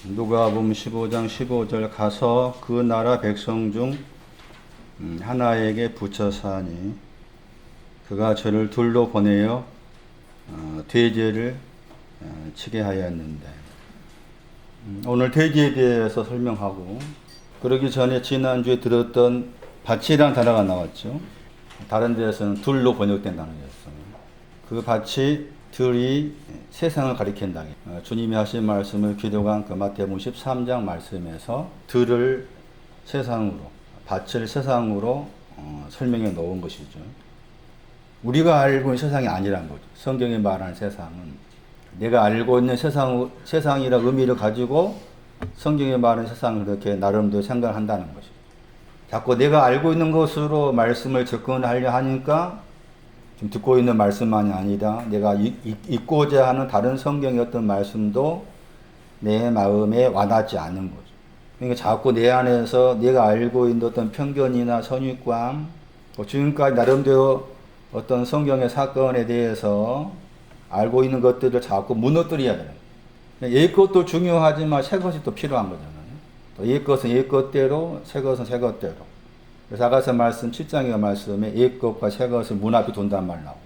누가복음 15장 15절 가서 그 나라 백성 중 하나에게 붙여서 하니 그가 저를 둘로 보내어 돼지를 치게 하였는데, 오늘 돼지에 대해서 설명하고, 그러기 전에 지난주에 들었던 밭이라는 단어가 나왔죠. 다른 데에서는 둘로 번역된 단어였어요. 그 밭이 들이 세상을 가리킨다. 주님이 하신 말씀을 기도한 그 마태복음 13장 말씀에서 들을 세상으로, 밭을 세상으로 설명해 놓은 것이죠. 우리가 알고 있는 세상이 아니란 거죠. 성경이 말하는 세상은 내가 알고 있는 세상이라 의미를 가지고 성경이 말하는 세상을 그렇게 나름대로 생각한다는 것이죠. 자꾸 내가 알고 있는 것으로 말씀을 접근하려 하니까 지금 듣고 있는 말씀만이 아니라 내가 읽고자 하는 다른 성경의 어떤 말씀도 내 마음에 와닿지 않는 거죠. 그러니까 자꾸 내 안에서 내가 알고 있는 어떤 편견이나 선입관, 지금까지 나름대로 어떤 성경의 사건에 대해서 알고 있는 것들을 자꾸 무너뜨려야 돼요. 옛 것도 중요하지만 새 것이 또 필요한 거잖아요. 또 옛 것은 옛 것대로, 새 것은 새 것대로. 그래서 아가서 말씀 7장의 말씀에 옛 것과 새 것을 문 앞에 둔단 말 나오죠.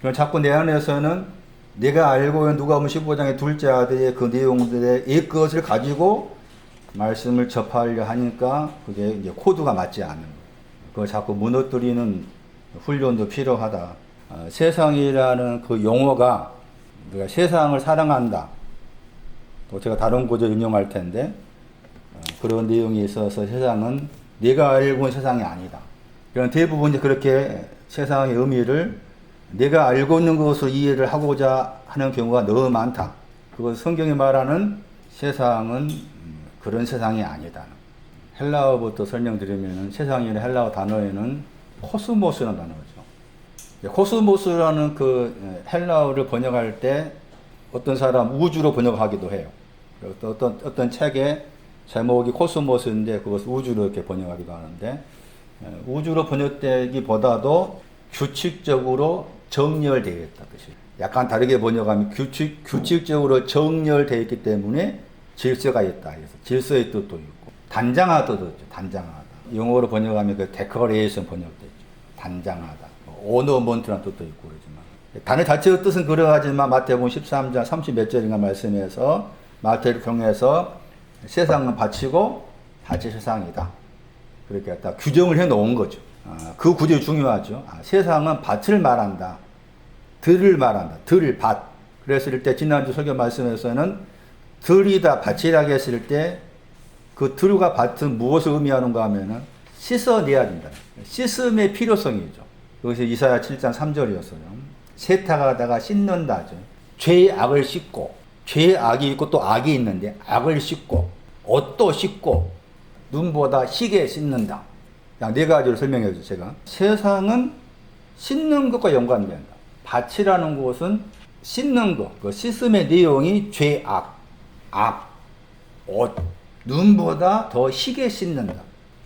그럼 자꾸 내 안에서는 내가 알고 있는 누가복음 15장의 둘째 아들의 그 내용들의 옛 것을 가지고 말씀을 접하려 하니까 그게 이제 코드가 맞지 않는 거예요. 그걸 자꾸 무너뜨리는 훈련도 필요하다. 세상이라는 그 용어가 우리가 세상을 사랑한다. 또 제가 다른 구절 인용할 텐데 그런 내용이 있어서 세상은 내가 알고 있는 세상이 아니다. 그런 대부분 그렇게 세상의 의미를 내가 알고 있는 것으로 이해를 하고자 하는 경우가 너무 많다. 그것 성경이 말하는 세상은 그런 세상이 아니다. 헬라어부터 설명드리면 세상이라는 헬라어 단어에는 코스모스라는 단어죠. 코스모스라는 그 헬라어를 번역할 때 어떤 사람 우주로 번역하기도 해요. 어떤 책에 제목이 코스모스인데 그것을 우주로 이렇게 번역하기도 하는데, 우주로 번역되기보다도 규칙적으로 정렬되어 있다 뜻이. 약간 다르게 번역하면 규칙적으로 정렬되어 있기 때문에 질서가 있다. 그래서 질서의 뜻도 있고 단장하다도 있죠. 단장하다. 영어로 번역하면 그 데코레이션 번역되죠. 단장하다. 오너먼트라는 뜻도 있고 그러지만 단어 자체의 뜻은 그러하지만 마태복음 13장 30 몇 절인가 말씀에서 마태를 통해서 세상은 밭이고 밭이 세상이다. 그렇게 갖다 규정을 해 놓은 거죠. 그 구절이 중요하죠. 세상은 밭을 말한다. 들을 말한다. 들, 밭. 그랬을 때 지난주 설교 말씀에서는 들이다 밭이라고 했을 때 그 들과 밭은 무엇을 의미하는가 하면은 씻어내야 된다. 씻음의 필요성이죠. 여기서 이사야 7장 3절이었어요. 세탁하다가 씻는다죠. 죄의 악을 씻고, 죄의 악이 있고 또 악이 있는데 악을 씻고, 옷도 씻고, 눈보다 희게 씻는다. 약 네 가지를 설명해 주죠, 제가. 세상은 씻는 것과 연관된다. 밭이라는 곳은 씻는 것, 그 씻음의 내용이 죄, 악, 옷, 눈보다 더 희게 씻는다.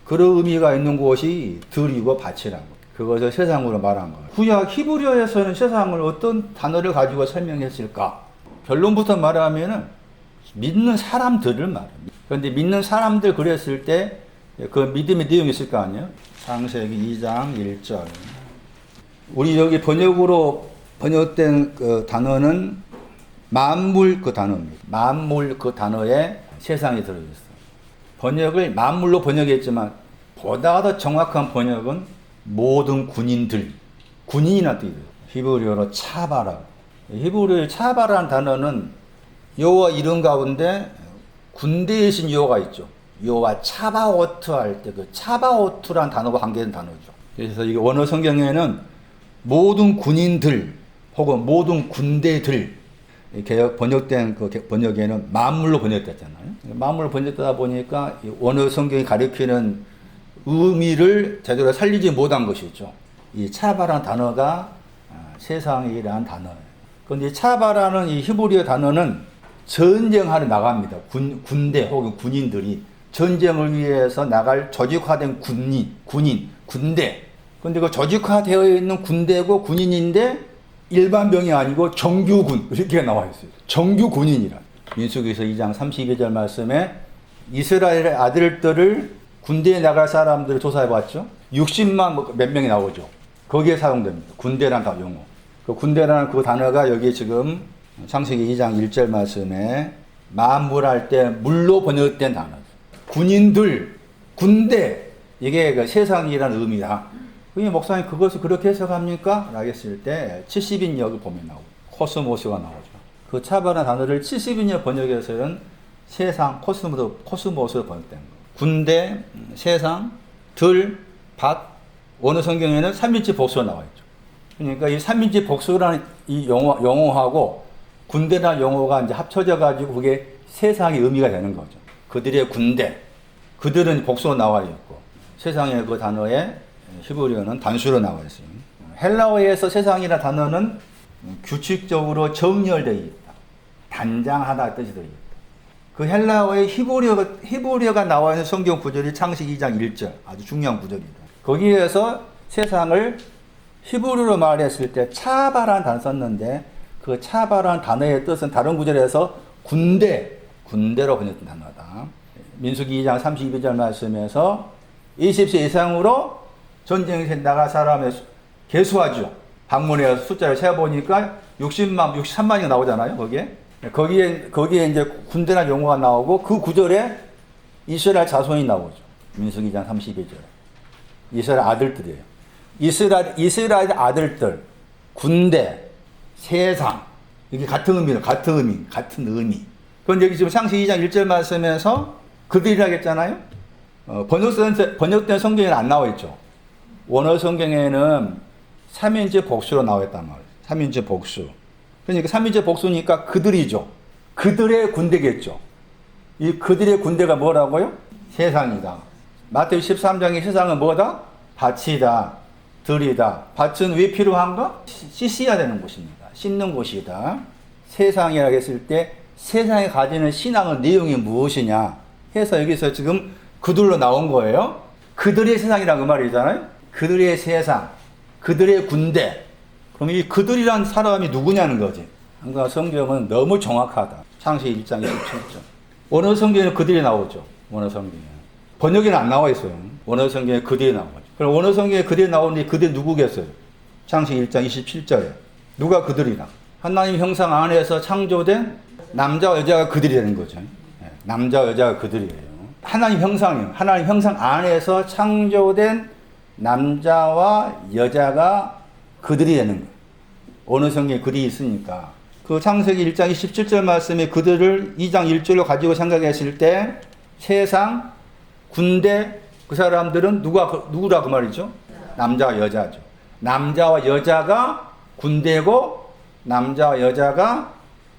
그런 의미가 있는 곳이 들이고 밭이라는 것. 그것을 세상으로 말한 거예요. 구약 히브리어에서는 세상을 어떤 단어를 가지고 설명했을까? 결론부터 말하면은 믿는 사람들을 말합니다. 그런데 믿는 사람들 그랬을 때 그 믿음의 내용이 있을 거 아니에요? 창세기 2장 1절. 우리 여기 번역으로 번역된 그 단어는 만물 그 단어입니다. 만물 그 단어에 세상이 들어있어요. 번역을 만물로 번역했지만 보다 더 정확한 번역은 모든 군인들, 군인이나 뜻이에요. 히브리어로 차바라. 히브리어의 차바라는 단어는 여호와 이름 가운데 군대의 신 여호와가 있죠. 여호와 차바오트 할 때 그 차바오트라는 단어가 관계된 단어죠. 그래서 이 원어 성경에는 모든 군인들 혹은 모든 군대들 이렇게 번역된 그 번역에는 만물로 번역됐잖아요. 만물로 번역되다 보니까 원어 성경이 가리키는 의미를 제대로 살리지 못한 것이죠. 이 차바라는 단어가 세상이라는 단어예요. 그런데 차바라는 이 히브리어 단어는 전쟁하러 나갑니다. 군대 혹은 군인들이 전쟁을 위해서 나갈 조직화된 군대. 그런데 그 조직화되어 있는 군대고 군인인데 일반병이 아니고 정규군 이렇게 나와 있어요. 정규군인이라. 민수기서 2장 32절 말씀에 이스라엘의 아들들을 군대에 나갈 사람들을 조사해 봤죠. 60만 몇 명이 나오죠. 거기에 사용됩니다. 군대라는 용어. 그 군대라는 그 단어가 여기 지금 창세기 2장 1절 말씀에 만물할 때 물로 번역된 단어. 군인들, 군대, 이게 그 세상이라는 의미다. 그게 목사님 그것을 그렇게 해석합니까? 라고 했을 때 70인역을 보면 나오고 코스모스가 나오죠. 그 차발한 단어를 70인역 번역에서는 세상, 코스모스로 번역된 거. 군대, 세상, 들, 밭, 어느 성경에는 3인치 복수가 나와 있죠. 그러니까 이 3인치 복수라는 이 용어하고 군대라는 용어가 이제 합쳐져 가지고 그게 세상의 의미가 되는 거죠. 그들의 군대, 그들은 복수가 나와 있고 세상의 그 단어에 히브리어는 단수로 나와 있어요. 헬라어에서 세상이라는 단어는 규칙적으로 정렬되어 있다. 단장하다 뜻이 되어 있다. 그 헬라어의 히브리어가 나와 있는 성경 구절이 창세기 2장 1절, 아주 중요한 구절입니다. 거기에서 세상을 히브리어로 말했을 때 차바라는 단어 썼는데 그 차바라는 단어의 뜻은 다른 구절에서 군대로 번역된 단어다. 민수기 2장 32절 말씀에서 20세 이상으로 전쟁에 나갈 사람의 개수하죠. 방문해서 숫자를 세어보니까 63만이 나오잖아요, 거기에 이제 군대나 용어가 나오고 그 구절에 이스라엘 자손이 나오죠. 민수기 2장 32절에. 이스라엘 아들들이에요. 이스라엘 아들들, 군대, 세상. 이게 같은 의미예요. 같은 의미. 그런데 여기 지금 창세기 2장 1절 말씀에서 그들이라고 했잖아요. 번역된 성경에는 안 나와 있죠. 원어 성경에는 3인제 복수로 나와 있단 말이에요. 3인제 복수. 그러니까 3인제 복수니까 그들이죠. 그들의 군대겠죠. 이 그들의 군대가 뭐라고요? 세상이다. 마태복음 13장의 세상은 뭐다? 밭이다. 들이다. 밭은 왜 필요한가? 씻어야 되는 곳입니다. 씻는 곳이다. 세상이라고 했을 때 세상에 가지는 신앙의 내용이 무엇이냐 해서 여기서 지금 그들로 나온 거예요. 그들의 세상이라는 그 말이잖아요. 그들의 세상, 그들의 군대. 그럼 이 그들이란 사람이 누구냐는 거지. 그러니까 성경은 너무 정확하다. 창세기 1장 27절. 원어 성경에는 그들이 나오죠. 원어 성경에. 번역에는 안 나와 있어요. 원어 성경에 그들이 나오죠. 그럼 원어 성경에 그들이 나오는데 그들이 누구겠어요? 창세기 1장 27절에. 누가 그들이다? 하나님 형상 안에서 창조된 남자와 여자가 그들이 되는 거죠. 남자와 여자가 그들이에요. 하나님 형상이에요. 하나님 형상 안에서 창조된 남자와 여자가 그들이 되는 거예요. 어느 성경에 그들이 있으니까. 그 창세기 1장 27절 말씀에 그들을 2장 1절로 가지고 생각했을 때 세상, 군대, 그 사람들은 누구라 그 말이죠? 남자와 여자죠. 남자와 여자가 군대고 남자와 여자가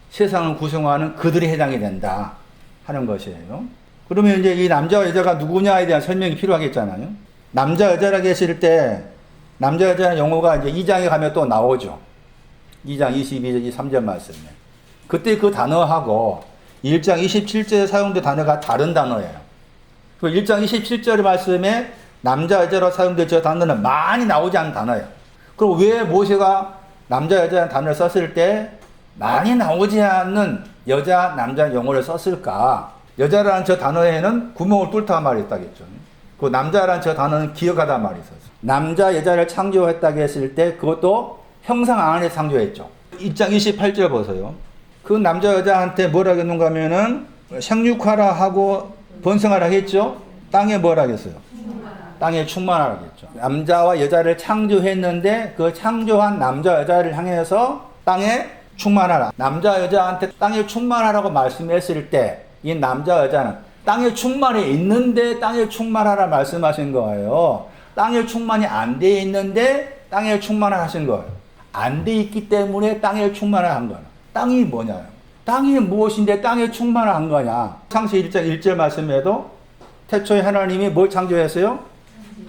세상을 구성하는 그들이 해당이 된다 하는 것이에요. 그러면 이제 이 남자와 여자가 누구냐에 대한 설명이 필요하겠잖아요. 남자 여자라고 했을 때 남자 여자는 용어가 이제 2장에 가면 또 나오죠. 2장 22절 23절 말씀에. 그때 그 단어하고 1장 27절에 사용된 단어가 다른 단어예요. 그 1장 27절 말씀에 남자 여자로 사용된 저 단어는 많이 나오지 않는 단어예요. 그럼 왜 모세가 남자 여자라는 단어를 썼을 때 많이 나오지 않는 여자 남자 용어를 썼을까? 여자라는 저 단어에는 구멍을 뚫다 말이 있다겠죠. 그 남자라는 저 단어는 기억하다 말이 있었어요. 남자 여자를 창조했다고 했을 때 그것도 형상 안에 창조했죠. 1장 28절 보세요. 그 남자 여자한테 뭐라고 했는가 하면은 생육하라 하고 번성하라 했죠. 땅에 뭐라고 했어요? 땅에 충만하라고 했죠. 남자와 여자를 창조했는데 그 창조한 남자 여자를 향해서 땅에 충만하라. 남자 여자한테 땅에 충만하라고 말씀했을 때 이 남자 여자는 땅에 충만해 있는데 땅에 충만하라 말씀하신 거예요. 땅에 충만이 안 돼 있는데 땅에 충만을 하신 거예요. 안 돼 있기 때문에 땅에 충만을 한 거야. 땅이 뭐냐? 땅이 무엇인데 땅에 충만을 한 거냐? 창세기 1장 1절 말씀에도 태초에 하나님이 뭘 창조했어요?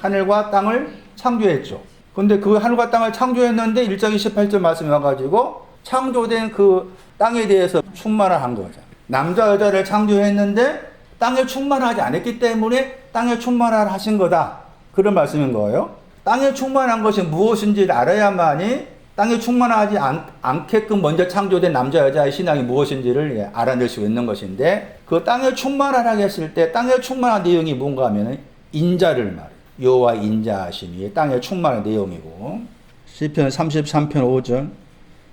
하늘과 땅을 창조했죠. 근데 그 하늘과 땅을 창조했는데 1장 28절 말씀에 와가지고 창조된 그 땅에 대해서 충만을 한 거죠. 남자 여자를 창조했는데 땅에 충만하지 않았기 때문에 땅에 충만을 하신 거다. 그런 말씀인 거예요. 땅에 충만한 것이 무엇인지를 알아야만이 땅에 충만하지 않게끔 먼저 창조된 남자 여자의 신앙이 무엇인지를 알아낼 수 있는 것인데, 그 땅에 충만하라고 했을 때 땅에 충만한 내용이 뭔가 하면은 인자를 말해요. 여호와 인자하심이 땅에 충만한 내용이고, 시편 33편 5절,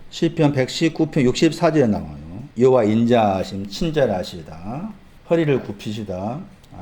시편 119편 64절에 나와요. 여호와 인자하심, 친절하시다, 허리를 굽히시다,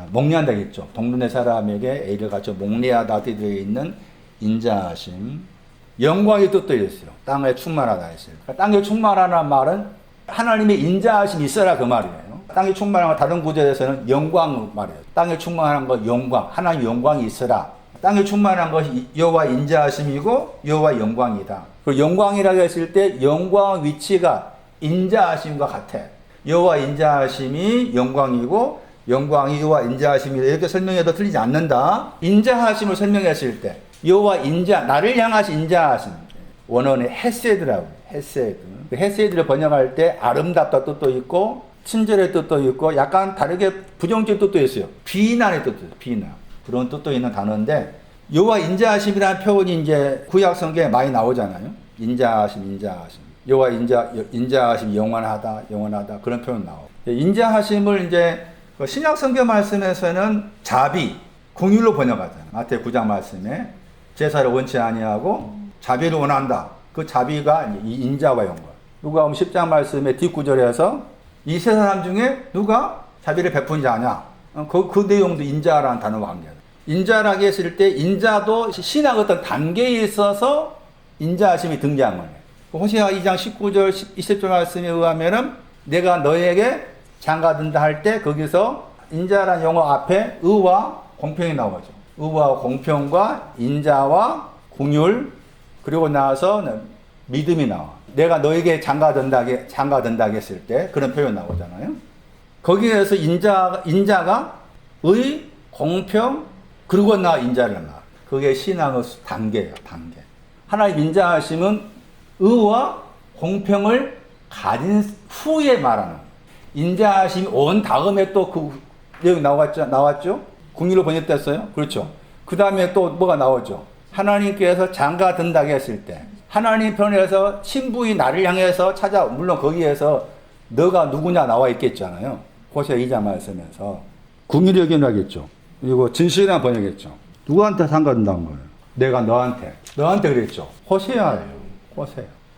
목례한다겠죠. 동문의 사람에게 애를 갖춰 목례하다 되어 있는 인자하심. 영광의 뜻도 있어요. 땅에 충만하다 했어요. 땅에 충만하다는 말은 하나님의 인자하심이 있어라 그 말이에요. 땅에 충만한 다른 구절에서는 영광 말이에요. 땅에 충만한 것 영광, 하나님 영광이 있어라. 땅에 충만한 것이 여호와 인자하심이고 여호와 영광이다. 그 영광이라고 했을 때 영광 위치가 인자하심과 같아. 여호와 인자하심이 영광이고 영광이 여호와 인자하심이다. 이렇게 설명해도 틀리지 않는다. 인자하심을 설명했을 때 여호와 인자, 나를 향하신 인자하심. 원어는 헤세드라고. 헤세드. 그 헤세드를 번역할 때 아름답다 뜻도 있고 친절의 뜻도 있고 약간 다르게 부정적 뜻도 있어요. 비난의 뜻도 있어요. 비난. 그런 뜻도 있는 단어인데, 여호와 인자하심이라는 표현이 이제 구약 성경에 많이 나오잖아요. 인자하심, 인자하심. 여호와 인자하심 영원하다, 영원하다. 그런 표현 나오고. 인자하심을 이제 신약 성경 말씀에서는 자비, 긍휼로 번역하잖아요. 마태 9장 말씀에 제사를 원치 아니하고 자비를 원한다. 그 자비가 이 인자와 연관. 누가복음 10장 말씀에 뒷구절에서 이 세 사람 중에 누가 자비를 베푼지 않냐? 그 내용도 인자라는 단어와 관계다. 인자라고 했을 때 인자도 신앙 어떤 단계에 있어서 인자하심이 등장한 거예요. 호세아 2장 19절 20절 말씀에 의하면은 내가 너에게 장가든다 할 때 거기서 인자라는 용어 앞에 의와 공평이 나오죠. 의와 공평과 인자와 긍휼, 그리고 나서 믿음이 나와. 내가 너에게 장가든다 했을 때 그런 표현 나오잖아요. 거기에서 인자가 의, 공평, 그리고 나 인자를 말. 그게 신앙의 단계예요, 단계. 하나님 인자하심은 의와 공평을 가진 후에 말하는 거예요. 인자하심이 온 다음에 또 그 내용이 나왔죠? 긍휼로 번역됐어요? 그렇죠. 그 다음에 또 뭐가 나오죠? 하나님께서 장가든다고 했을 때 하나님 편에서 신부이 나를 향해서 물론 거기에서 너가 누구냐 나와 있겠잖아요. 호세아 2장 말씀에서 긍휼히 여기나겠죠. 그리고 진실이나 번역했죠. 누구한테 장가든다는 거예요? 내가 너한테 그랬죠. 호세아예요.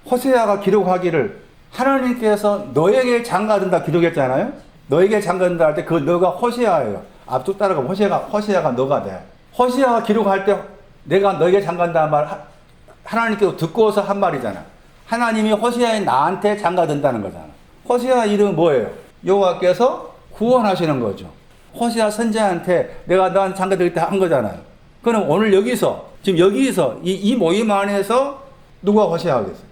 호세아가 기록하기를 하나님께서 너에게 장가든다 기록했잖아요. 너에게 장가든다 할 때 그 너가 호세아예요. 앞쪽 따라가면 호세아가 너가 돼. 호세아가 기록할 때 내가 너에게 장가든다는 말 하나님께서 듣고서 한 말이잖아. 하나님이 호세아에 나한테 장가든다는 거잖아. 호세아 이름은 뭐예요? 여호와께서 구원하시는 거죠. 호세아 선지자한테 내가 너한테 장가들겠다 한 거잖아요. 그럼 오늘 지금 여기서 이 모임 안에서 누가 호세아겠어요?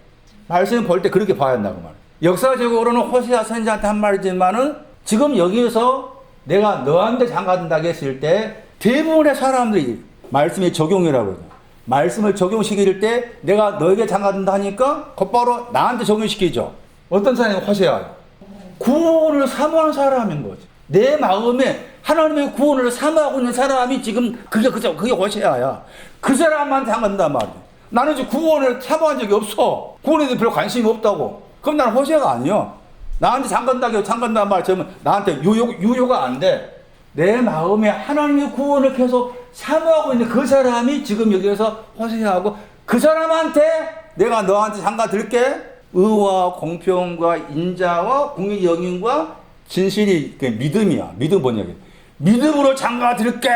말씀 볼 때 그렇게 봐야 한다고 말이에요. 역사적으로는 호세아 선지자한테 한 말이지만은 지금 여기서 내가 너한테 장가든다고 했을 때 대부분의 사람들이 말씀의 적용이라고 그러죠. 말씀을 적용시킬 때 내가 너에게 장가든다 하니까 곧바로 나한테 적용시키죠. 어떤 사람이 호세아예요? 구원을 사모하는 사람인 거죠. 내 마음에 하나님의 구원을 사모하고 있는 사람이 지금 그게 호세아야. 그 사람한테 장가든단 말이에요. 나는 지금 구원을 사모한 적이 없어. 구원에 대해 별로 관심이 없다고. 그럼 나는 호세아가 아니야. 나한테 장간다는 말 들으면 나한테 유효가 안 돼. 내 마음에 하나님의 구원을 계속 사모하고 있는 그 사람이 지금 여기서 호세아하고 그 사람한테 내가 너한테 장가들게 의와 공평과 인자와 공의 영인과 진실이 믿음이야. 믿음 번역이. 믿음으로 장가들게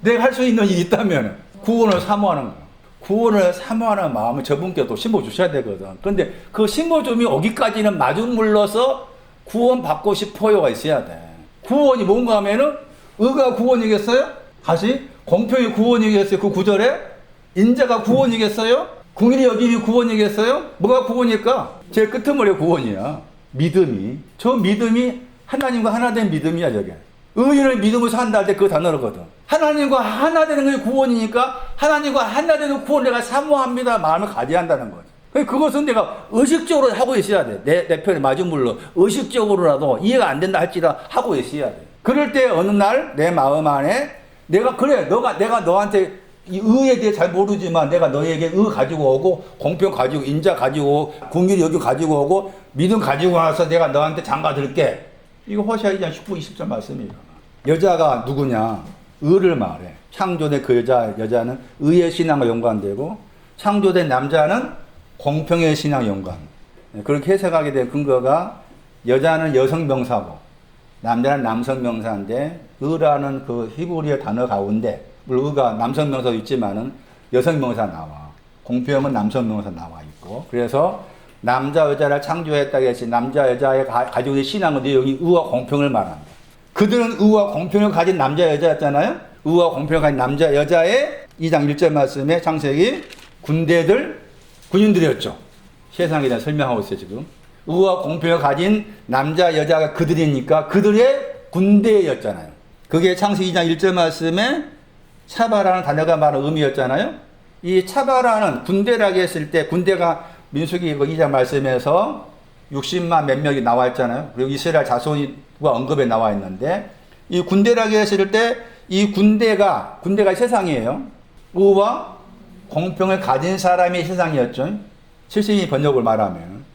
내가 할 수 있는 일이 있다면 구원을 사모하는 거야. 구원을 사모하는 마음을 저분께 또 심어주셔야 되거든. 그런데 그 심어줌이 오기까지는 마중물러서 구원받고 싶어요가 있어야 돼. 구원이 뭔가 하면은 의가 구원이겠어요? 다시 공평이 구원이겠어요? 그 구절에 인자가 구원이겠어요? 공의의 여김이 구원이겠어요? 뭐가 구원일까? 제일 끄트머리 구원이야. 믿음이. 저 믿음이 하나님과 하나 된 믿음이야 저게. 의인을 믿음으로 산다 할 때 그 단어거든. 하나님과 하나 되는 게 구원이니까 하나님과 하나 되는 구원을 내가 사모합니다 마음을 가져야 한다는 거지. 그것은 내가 의식적으로 하고 있어야 돼. 내 편에 마중물로 의식적으로라도 이해가 안 된다 할지라 하고 있어야 돼. 그럴 때 어느 날 내 마음 안에 내가 너한테 이 의에 대해 잘 모르지만 내가 너에게 의 가지고 오고 공평 가지고 인자 가지고 오고 긍휼히 여기 가지고 오고 믿음 가지고 와서 내가 너한테 장가들게. 이거 호시아 2장 19, 20절 말씀이에요. 여자가 누구냐? 의를 말해. 창조된 그 여자는 의의 신앙과 연관되고 창조된 남자는 공평의 신앙 연관. 그렇게 해석하게 된 근거가 여자는 여성 명사고 남자는 남성 명사인데 의라는 그 히브리어 단어 가운데 물론 의가 남성 명사도 있지만은 여성 명사 나와. 공평은 남성 명사 나와 있고 그래서 남자 여자를 창조했다고 했지 남자 여자의 가지고 있는 신앙의 내용이 의와 공평을 말한다. 그들은 의와 공평을 가진 남자 여자였잖아요. 의와 공평을 가진 남자 여자의 2장 1절 말씀에 창세기 군인들이었죠. 세상에 대한 설명하고 있어요 지금. 의와 공평을 가진 남자 여자가 그들이니까 그들의 군대였잖아요. 그게 창세기 2장 1절 말씀에 차바라는 단어가 말하는 의미였잖아요. 이 차바라는 군대라고 했을 때 군대가 민수기 2장 말씀에서 60만 몇 명이 나와 있잖아요. 그리고 이스라엘 자손과 언급에 나와 있는데 이 군대라고 했을 때 이 군대가 세상이에요. 의와 공평을 가진 사람이 세상이었죠. 70인 번역을 말하면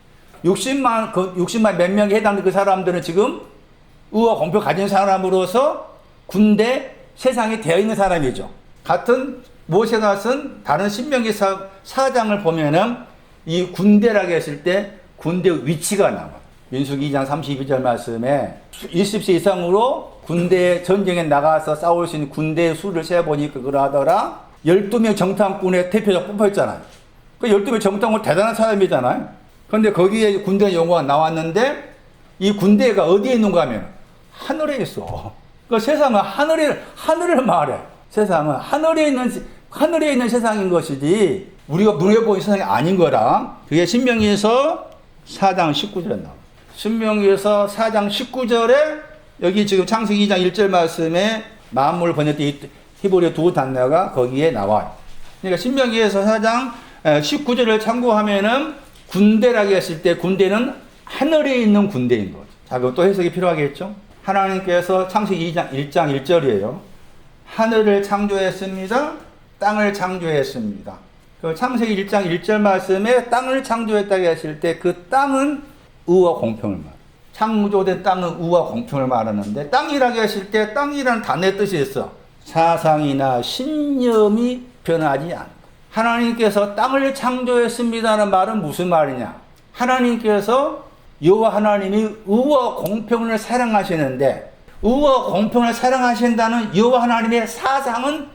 60만 몇 명에 해당되는 그 사람들은 지금 의와 공평 가진 사람으로서 군대 세상에 되어 있는 사람이죠. 같은 모세가 쓴 다른 신명기 4장을 보면은 이 군대라고 했을 때 군대 위치가 나와. 민수기 2장 32절 말씀에 20세 이상으로 군대 전쟁에 나가서 싸울 수 있는 군대의 수를 세어보니까 그러하더라. 12명 정탐꾼의 대표자 뽑혀있잖아요. 그 12명 정탐꾼 대단한 사람이잖아요. 그런데 거기에 군대 용어가 나왔는데 이 군대가 어디에 있는가 하면 하늘에 있어. 그 세상은 하늘을 말해. 세상은 하늘에 있는 세상인 것이지 우리가 눈에 보이는 세상이 아닌 거라. 그게 신명기에서 4장 19절에 나와. 신명기에서 4장 19절에 여기 지금 창세기 2장 1절 말씀에 만물을 번역된 히브리 두 단어가 거기에 나와요. 그러니까 신명기에서 4장 19절을 참고하면은 군대라고 했을 때 군대는 하늘에 있는 군대인 거죠. 자, 그럼 또 해석이 필요하겠죠? 하나님께서 창세기 2장 1장 1절이에요. 하늘을 창조했습니다. 땅을 창조했습니다. 그 창세기 1장 1절 말씀에 땅을 창조했다고 했을 때 그 땅은 의와 공평을 말해요. 창조된 땅은 의와 공평을 말하는데 땅이라고 했을 때 땅이라는 단어의 뜻이 있어. 사상이나 신념이 변하지 않고. 하나님께서 땅을 창조했습니다는 말은 무슨 말이냐? 하나님께서 여호와 하나님이 의와 공평을 사랑하시는데 의와 공평을 사랑하신다는 여호와 하나님의 사상은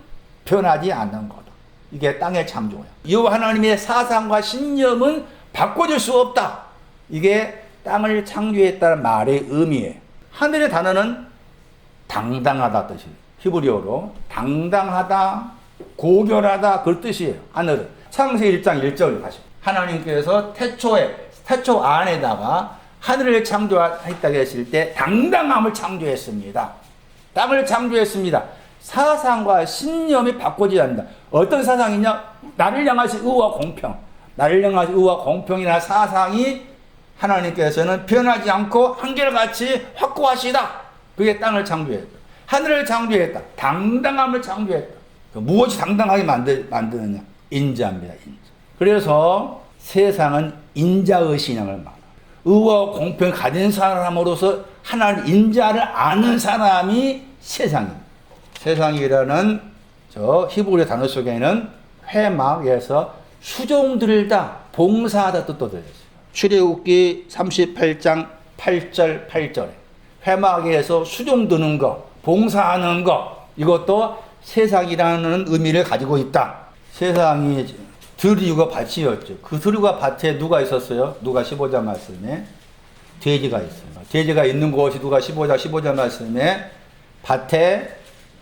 변하지 않는 거다. 이게 땅의 창조야. 여호와 하나님의 사상과 신념은 바꿔줄 수 없다. 이게 땅을 창조했다는 말의 의미예요. 하늘의 단어는 당당하다 뜻이에요. 히브리어로 당당하다, 고결하다 그 뜻이에요. 하늘은 창세기 1장 1절 다시 하나님께서 태초 안에다가 하늘을 창조했다고 했을 때 당당함을 창조했습니다. 땅을 창조했습니다. 사상과 신념이 바꿔지지 않는다. 어떤 사상이냐? 나를 향하신 의와 공평. 나를 향하신 의와 공평이나 사상이 하나님께서는 변하지 않고 한결같이 확고하시다. 그게 땅을 창조했다. 하늘을 창조했다. 당당함을 창조했다. 무엇이 당당하게 만드느냐? 인자입니다. 인자. 그래서 세상은 인자의 신앙을 말합니다. 의와 공평을 가진 사람으로서 하나님 인자를 아는 사람이 세상입니다. 세상이라는 저 히브리 단어 속에는 회막에서 수종들다, 봉사하다 뜻도 들렸어요. 출애굽기 38장 8절 8절에 회막에서 수종 드는 거, 봉사하는 거 이것도 세상이라는 의미를 가지고 있다. 세상이 들이고 밭이었죠. 그 들이고 밭에 누가 있었어요? 누가 15절 말씀에 돼지가 있어요. 돼지가 있는 곳이 누가 15절 말씀에 밭에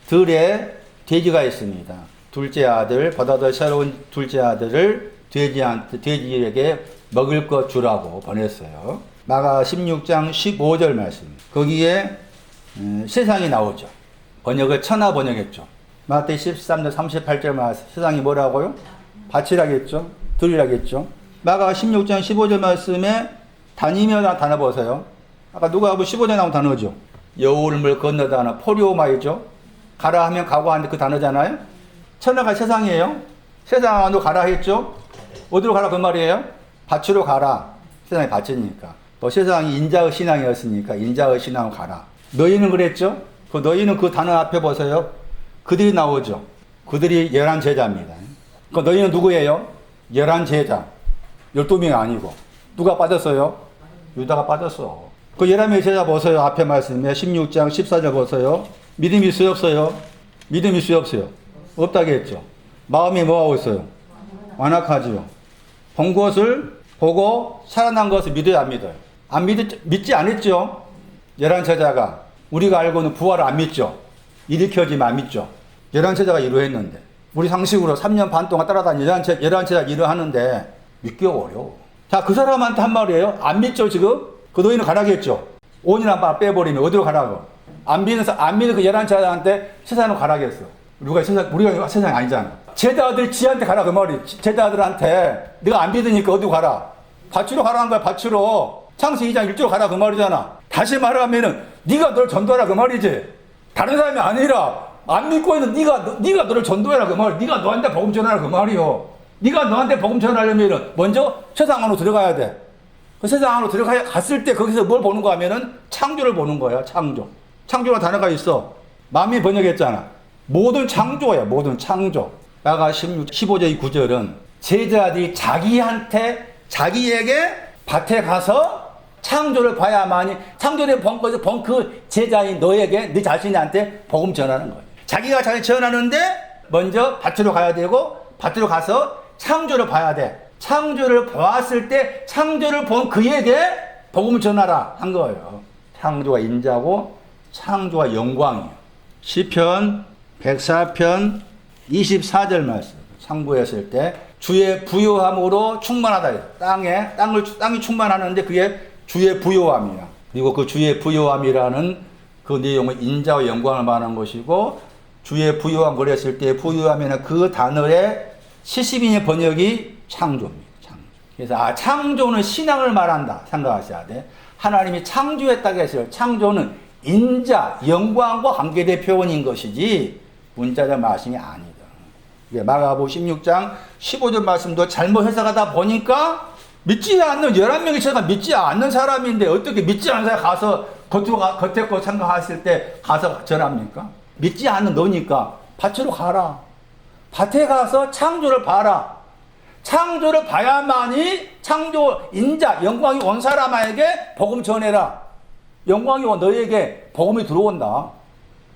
들에 돼지가 있습니다. 둘째 아들, 보다 새로운 둘째 아들을 돼지에게 먹을 것 주라고 보냈어요. 마가 16장 15절 말씀. 거기에 세상이 나오죠. 번역을 천하 번역했죠. 마태 13장 38절 말씀. 세상이 뭐라고요? 밭이라겠죠. 들이라겠죠. 마가 16장 15절 말씀에 다니며 단어 보세요. 아까 누가 15절 나온 단어죠. 여울물 건너다는 포리오마이죠. 가라 하면 가고 하는데 그 단어잖아요. 천하가 세상이에요. 세상 안으로 가라 했죠. 어디로 가라 그 말이에요? 밭으로 가라. 세상이 밭이니까. 또 세상이 인자의 신앙이었으니까 인자의 신앙으로 가라. 너희는 그랬죠? 그 너희는 그 단어 앞에 보세요. 그들이 나오죠. 그들이 11제자입니다. 그 너희는 누구예요? 11제자. 12명이 아니고. 누가 빠졌어요? 유다가 빠졌어. 그 11명의 제자 보세요. 앞에 말씀에 16장 14절 보세요. 믿음이 있어요? 없어요? 믿음이 있어요? 없어요? 없다고 했죠. 마음이 뭐하고 있어요? 완악하지요. 본 것을 보고 살아난 것을 믿어야 안 믿어요? 믿지 않았죠? 11제자가. 우리가 알고는 부활을 안 믿죠? 일으켜지면 안 믿죠? 11제자가 이루했는데. 우리 상식으로 3년 반 동안 따라다니는 11제자가 이루하는데 믿기가 어려워. 자, 그 사람한테 한 말이에요. 안 믿죠, 지금? 그 너희는 가라겠죠? 온이나 빼버리면 어디로 가라고? 안 믿는 그 11제자한테 세상으로 가라겠어. 우리가 세상이 아니잖아. 제자들 지한테 가라 그 말이. 제자들한테 네가 안 믿으니까 어디로 가라. 밭으로 가라는 거야. 밭으로. 창세기 2장 1절로 가라 그 말이잖아. 다시 말하면은 네가 너를 전도하라 그 말이지. 다른 사람이 아니라 안 믿고 있는 네가 너를 전도해라 그 말. 네가 너한테 복음 전하라 그 말이요. 네가 너한테 복음 전하려면은 먼저 세상 안으로 들어가야 돼. 그 세상 안으로 갔을 때 거기서 뭘 보는 거 하면은 창조를 보는 거야. 창조. 창조라는 단어가 있어. 마음이 번역했잖아. 모든 창조야. 모든 창조. 야가 15절 9절은 제자들이 자기에게 밭에 가서 창조를 봐야만이 창조된 본 그 제자인 너에게 네 자신한테 복음 전하는 거예요. 자기가 자기 전하는데 먼저 밭으로 가야 되고 밭으로 가서 창조를 봐야 돼. 창조를 보았을 때 창조를 본 그에게 복음을 전하라 한 거예요. 창조가 인자고 창조가 영광이에요. 시편 104편 24절 말씀. 상부했을 때 주의 부요함으로 충만하다. 땅이 충만하는데 그게 주의 부요함이야. 그리고 그 주의 부요함이라는 그 내용은 인자와 영광을 말하는 것이고 주의 부요함 그랬을 때 부요함이나 그 단어의 70인의 번역이 창조입니다. 창조. 그래서 창조는 신앙을 말한다 생각하셔야 돼. 하나님이 창조했다고 했어요. 창조는 인자, 영광과 관계된 표현인 것이지 문자적 말씀이 아니다. 마가복음 16장 15절 말씀도 잘못 해석하다 보니까 믿지 않는 11명의 제가 믿지 않는 사람인데 어떻게 믿지 않는 사람이 가서 겉에 거 생각했을 때 가서 전합니까? 믿지 않는 너니까 밭으로 가라. 밭에 가서 창조를 봐라. 창조를 봐야만이 창조 인자 영광이 온 사람에게 복음 전해라. 영광이 온 너에게 복음이 들어온다.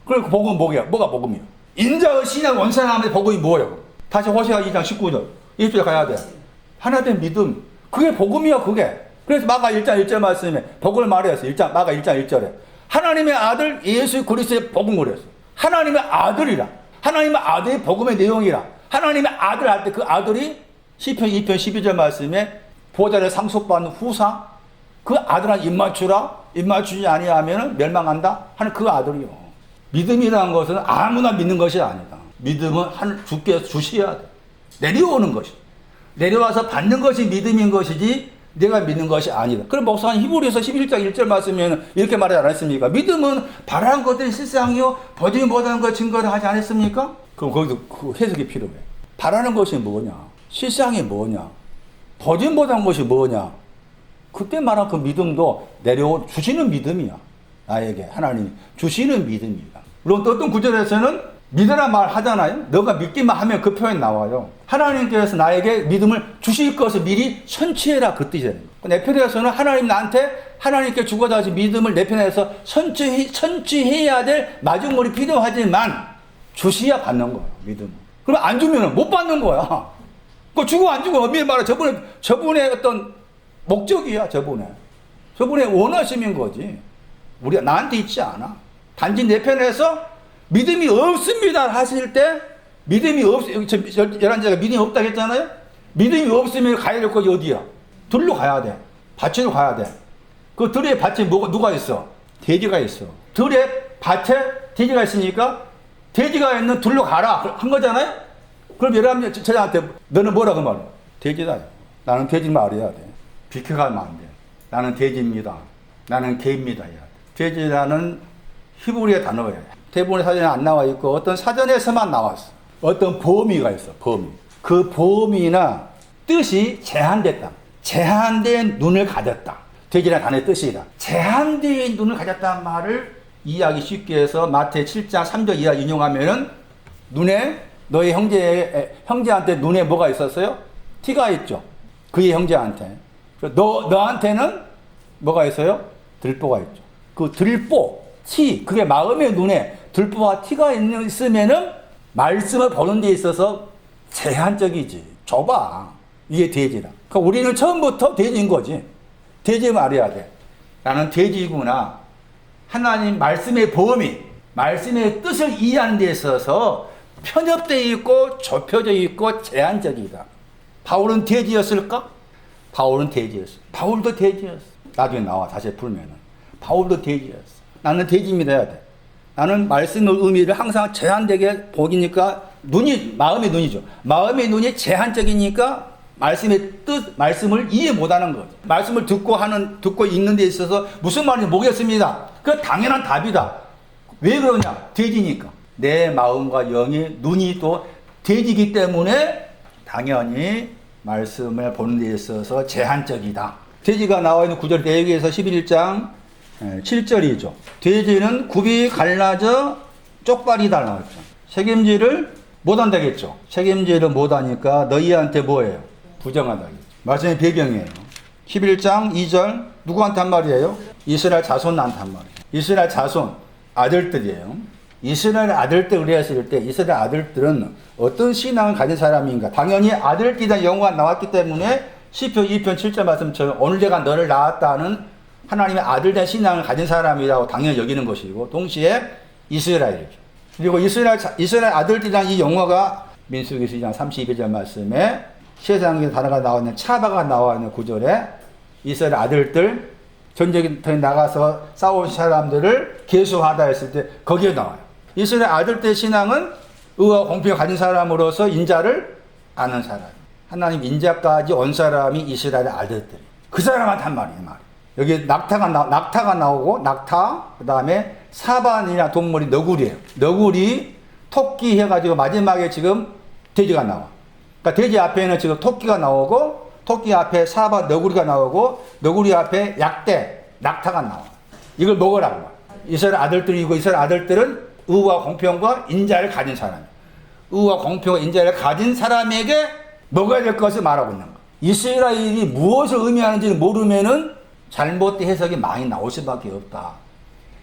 그럼 그 복음은 뭐가 복음이야? 인자의 신앙 온 사람의 복음이 뭐예요? 다시 호세아 2장 19절 1절 가야 돼. 하나된 믿음. 그게 복음이야 그게. 그래서 마가 1장 1절 말씀에 복음을 말했어. 마가 1장 1절에 하나님의 아들 예수 그리스도의 복음을 했어. 하나님의 아들이라. 하나님의 아들의 복음의 내용이라. 하나님의 아들 할 때 그 아들이 시편 2편 12절 말씀에 보좌를 상속받는 후사 그 아들한테 입맞추지 아니하면 멸망한다 하는 그 아들이요. 믿음이라는 것은 아무나 믿는 것이 아니다. 믿음은 주께서 주셔야 돼. 내려오는 것이. 내려와서 받는 것이 믿음인 것이지 내가 믿는 것이 아니다. 그럼 목사님 히브리서 11장 1절 말씀에는 이렇게 말하지 않았습니까? 믿음은 바라는 것들이 실상이요 보지 못하는 것 증거를 하지 않았습니까? 그럼 거기서 그 해석이 필요해. 바라는 것이 뭐냐? 실상이 뭐냐? 보지 못한 것이 뭐냐? 그때 말한 그 믿음도 주시는 믿음이야. 나에게 하나님이 주시는 믿음이다. 물론 어떤 구절에서는 믿으라 말 하잖아요. 너가 믿기만 하면 그 표현 나와요. 하나님께서 나에게 믿음을 주실 것을 미리 선취해라 그 뜻이에요. 내 편에서는 하나님 나한테 하나님께 주고자 하신 믿음을 내 편에서 선취해야 될 마중물이 필요하지만 주시야 받는 거예요. 믿음. 그럼 안 주면 못 받는 거야. 그 주고 안 주고 엄밀히 말해 저분의 어떤 목적이야. 저분의 원하심인 거지. 우리가 나한테 있지 않아. 단지 내 편에서 믿음이 없습니다 하실 때 믿음이 11제가 믿음이 없다고 했잖아요. 믿음이 없으면 가야 될 곳이 어디야? 들로 가야 돼. 밭으로 가야 돼. 그 들에 밭에 누가 있어? 돼지가 있어. 들에 밭에 돼지가 있으니까 돼지가 있는 들로 가라 한 거잖아요. 그럼 11제자한테 너는 뭐라고 말해? 돼지다. 나는 돼지 말해야 돼. 비켜가면 안 돼. 나는 돼지입니다. 나는 개입니다. 돼지라는 히브리의 단어예요. 대부분의 사전에 안 나와 있고 어떤 사전에서만 나왔어. 어떤 범위가 있어. 범위. 그 범위나 뜻이 제한됐다. 제한된 눈을 가졌다. 돼지란 단어의 뜻이다. 제한된 눈을 가졌다는 말을 이해하기 쉽게 해서 마태 7장 3절 이하 인용하면은 눈에 너의 형제한테 눈에 뭐가 있었어요? 티가 있죠. 그의 형제한테. 너한테는 뭐가 있어요? 들보가 있죠. 그 들보, 티, 그게 마음의 눈에 들보와 티가 있으면은 말씀을 보는 데 있어서 제한적이지. 좁아. 이게 돼지다. 그러니까 우리는 처음부터 돼지인 거지. 돼지 말해야 돼. 나는 돼지구나. 하나님 말씀의 범위, 말씀의 뜻을 이해하는 데 있어서 편협되어 있고 좁혀져 있고 제한적이다. 바울은 돼지였을까? 바울은 돼지였어. 바울도 돼지였어. 나중에 나와 다시 풀면은 바울도 돼지였어. 나는 돼지입니다 해야 돼. 나는 말씀의 의미를 항상 제한되게 보기니까 눈이 마음의 눈이죠. 마음의 눈이 제한적이니까 말씀의 뜻, 말씀을 이해 못하는 거죠. 말씀을 듣고 읽는 데 있어서 무슨 말인지 모르겠습니다. 그 당연한 답이다. 왜 그러냐? 돼지니까. 내 마음과 영의 눈이 또 돼지기 때문에 당연히 말씀을 보는 데 있어서 제한적이다. 돼지가 나와 있는 구절 레위기에서 11장 7절이죠. 돼지는 굽이 갈라져 쪽발이다 나왔죠. 책임지를 못한다겠죠. 책임지를 못하니까 너희한테 뭐예요? 부정하다겠죠. 말씀의 배경이에요. 11장 2절 누구한테 한 말이에요? 이스라엘 자손한테 한 말이에요. 이스라엘 자손 아들들이에요. 이스라엘 아들들 그랬을 때 이스라엘 아들들은 어떤 신앙을 가진 사람인가? 당연히 아들끼리 영어가 나왔기 때문에 시편 2편 7절 말씀처럼 오늘 내가 너를 낳았다는 하나님의 아들된 신앙을 가진 사람이라고 당연히 여기는 것이고 동시에 이스라엘이죠. 그리고 이스라엘 아들들이란 이 영어가 민수기 12장 32절 말씀에 세상에 단어가 나와 있는 차바가 나와 있는 구절에 이스라엘 아들들 전쟁터에 나가서 싸운 사람들을 계수하다 했을 때 거기에 나와요. 이스라엘 아들들 신앙은 의와 공평을 가진 사람으로서 인자를 아는 사람. 하나님 인자까지 온 사람이 이스라엘 아들들. 그 사람한테 한 말이에요. 여기 낙타가 나오고 낙타 그 다음에 사반이라는 동물이 너구리예요. 너구리 토끼 해가지고 마지막에 지금 돼지가 나와. 그러니까 돼지 앞에는 지금 토끼가 나오고 토끼 앞에 사반 너구리가 나오고 너구리 앞에 약대 낙타가 나와. 이걸 먹으라고. 이스라엘 아들들이고 이스라엘 아들들은 의와 공평과 인자를 가진 사람이에요. 의와 공평과 인자를 가진 사람에게 먹어야 될 것을 말하고 있는 거예요. 이스라엘이 무엇을 의미하는지 모르면은 잘못된 해석이 많이 나올 수밖에 없다.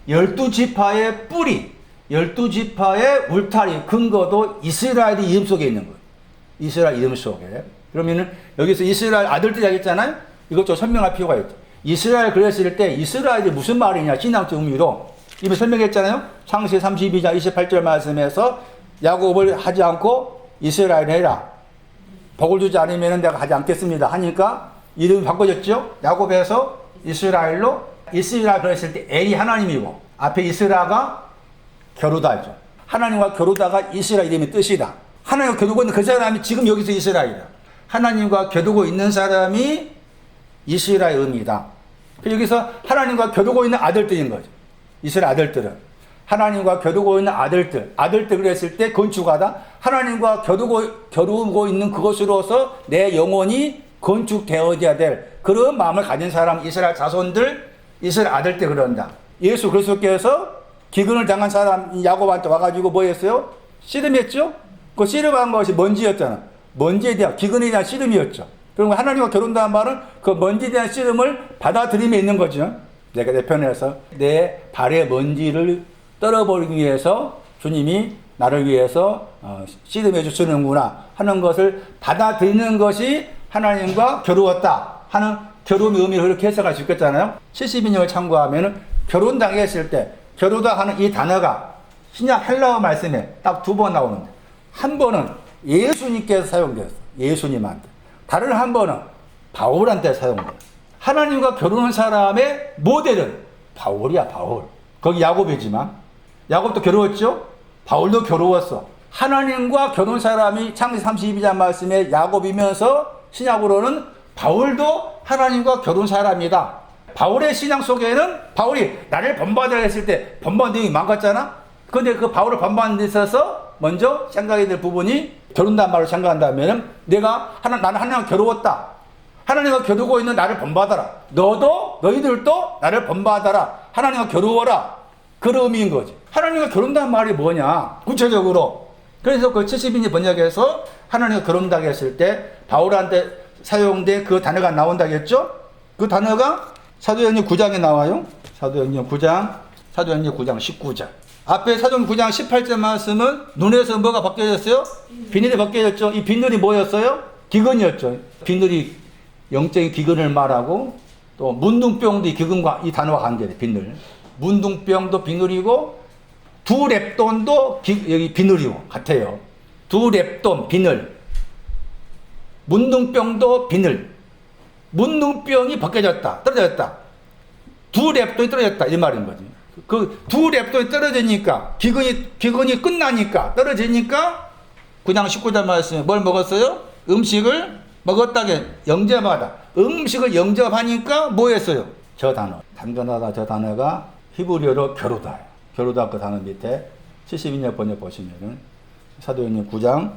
12지파의 뿌리, 12지파의 울타리, 근거도 이스라엘의 이름 속에 있는 거예요. 이스라엘 이름 속에. 그러면은 여기서 이스라엘 아들들이 하겠잖아요? 이것 좀 설명할 필요가 있죠. 이스라엘 그랬을 때 이스라엘이 무슨 말이냐, 신앙적 의미로. 이미 설명했잖아요? 창세기 32장 28절 말씀에서 야곱을 하지 않고 이스라엘 해라. 복을 주지 않으면 내가 하지 않겠습니다. 하니까 이름이 바꿔졌죠? 야곱에서 이스라엘로. 이스라엘 그랬을 때 엘이 하나님이고 앞에 이스라가 겨루다죠. 하나님과 겨루다가 이스라엘 이름의 뜻이다. 하나님과 겨루고 있는 그 사람이 지금 여기서 이스라엘이다. 하나님과 겨루고 있는 사람이 이스라엘입니다. 여기서 하나님과 겨루고 있는 아들들인 거죠. 이스라엘 아들들은 하나님과 겨루고 있는 아들들 그랬을 때 건축하다. 하나님과 겨루고 있는 그것으로서 내 영혼이 건축되어져야 될 그런 마음을 가진 사람, 이스라엘 자손들, 이스라엘 아들들 그런다. 예수 그리스도께서 기근을 당한 사람 야곱한테 와가지고 뭐 했어요? 씨름했죠? 그 씨름한 것이 먼지였잖아. 먼지에 대한, 기근에 대한 씨름이었죠. 그럼 하나님과 겨룬다는 말은 그 먼지에 대한 씨름을 받아들임에 있는 거죠. 내가 내 편에서 내 발의 먼지를 떨어버리기 위해서 주님이 나를 위해서 씨름해 주시는구나 하는 것을 받아들이는 것이 하나님과 겨루었다 하는 겨루음의 의미를 그렇게 해석할 수 있겠잖아요. 72년을 참고하면 겨룬당했을 때 겨루다 하는 이 단어가 신약 헬라어 말씀에 딱 2번 나오는데 한 번은 예수님께서 사용되었어요. 예수님한테. 다른 한 번은 바울한테 사용돼요. 하나님과 겨루는 사람의 모델은 바울이야. 바울. 거기 야곱이지만 야곱도 겨루었죠. 바울도 겨루었어. 하나님과 겨룬 사람이 창세기 32장 말씀에 야곱이면서 신약으로는 바울도 하나님과 겨룬 사람이다. 바울의 신앙 속에는 바울이 나를 본받으라 했을 때 본받는 내용이 많았잖아. 근데 그 바울을 본받는 데 있어서 먼저 생각이 될 부분이 겨룬다는 말로 생각한다면 나는 하나님과 겨루었다. 하나님과 겨루고 있는 나를 본받아라. 너희들도 나를 본받아라. 하나님과 겨루어라. 그런 의미인 거지. 하나님과 겨룬다는 말이 뭐냐? 구체적으로. 그래서 그 70인이 번역에서 하나님과 겨룬다고 했을 때 바울한테 사용된 그 단어가 나온다고 했죠? 그 단어가 사도행전 9장에 나와요. 사도행전 9장 19절. 앞에 사도행전 9장 18절 말씀은 눈에서 뭐가 벗겨졌어요? 비늘이 벗겨졌죠. 이 비늘이 뭐였어요? 기근이었죠. 비늘이 영적인 기근을 말하고 또 문둥병도 이 기근과 이 단어와 관계돼. 비늘. 문둥병도 비늘이고 두렙돈도 여기 비늘이고 같아요. 두렙돈 비늘. 문둥병도 비늘. 문둥병이 벗겨졌다. 떨어졌다. 두렙돈이 떨어졌다. 이 말인 거지. 그 두렙돈이 떨어지니까 기근이 끝나니까 떨어지니까 9장 19절 말씀에 뭘 먹었어요? 음식을 먹었다게 영접하다. 음식을 영접하니까 뭐 했어요? 저 단어. 단건하다 저 단어가 히브리어로 겨루다. 겨루다 그 단어 밑에 72년 번역 보시면은 사도행전 9장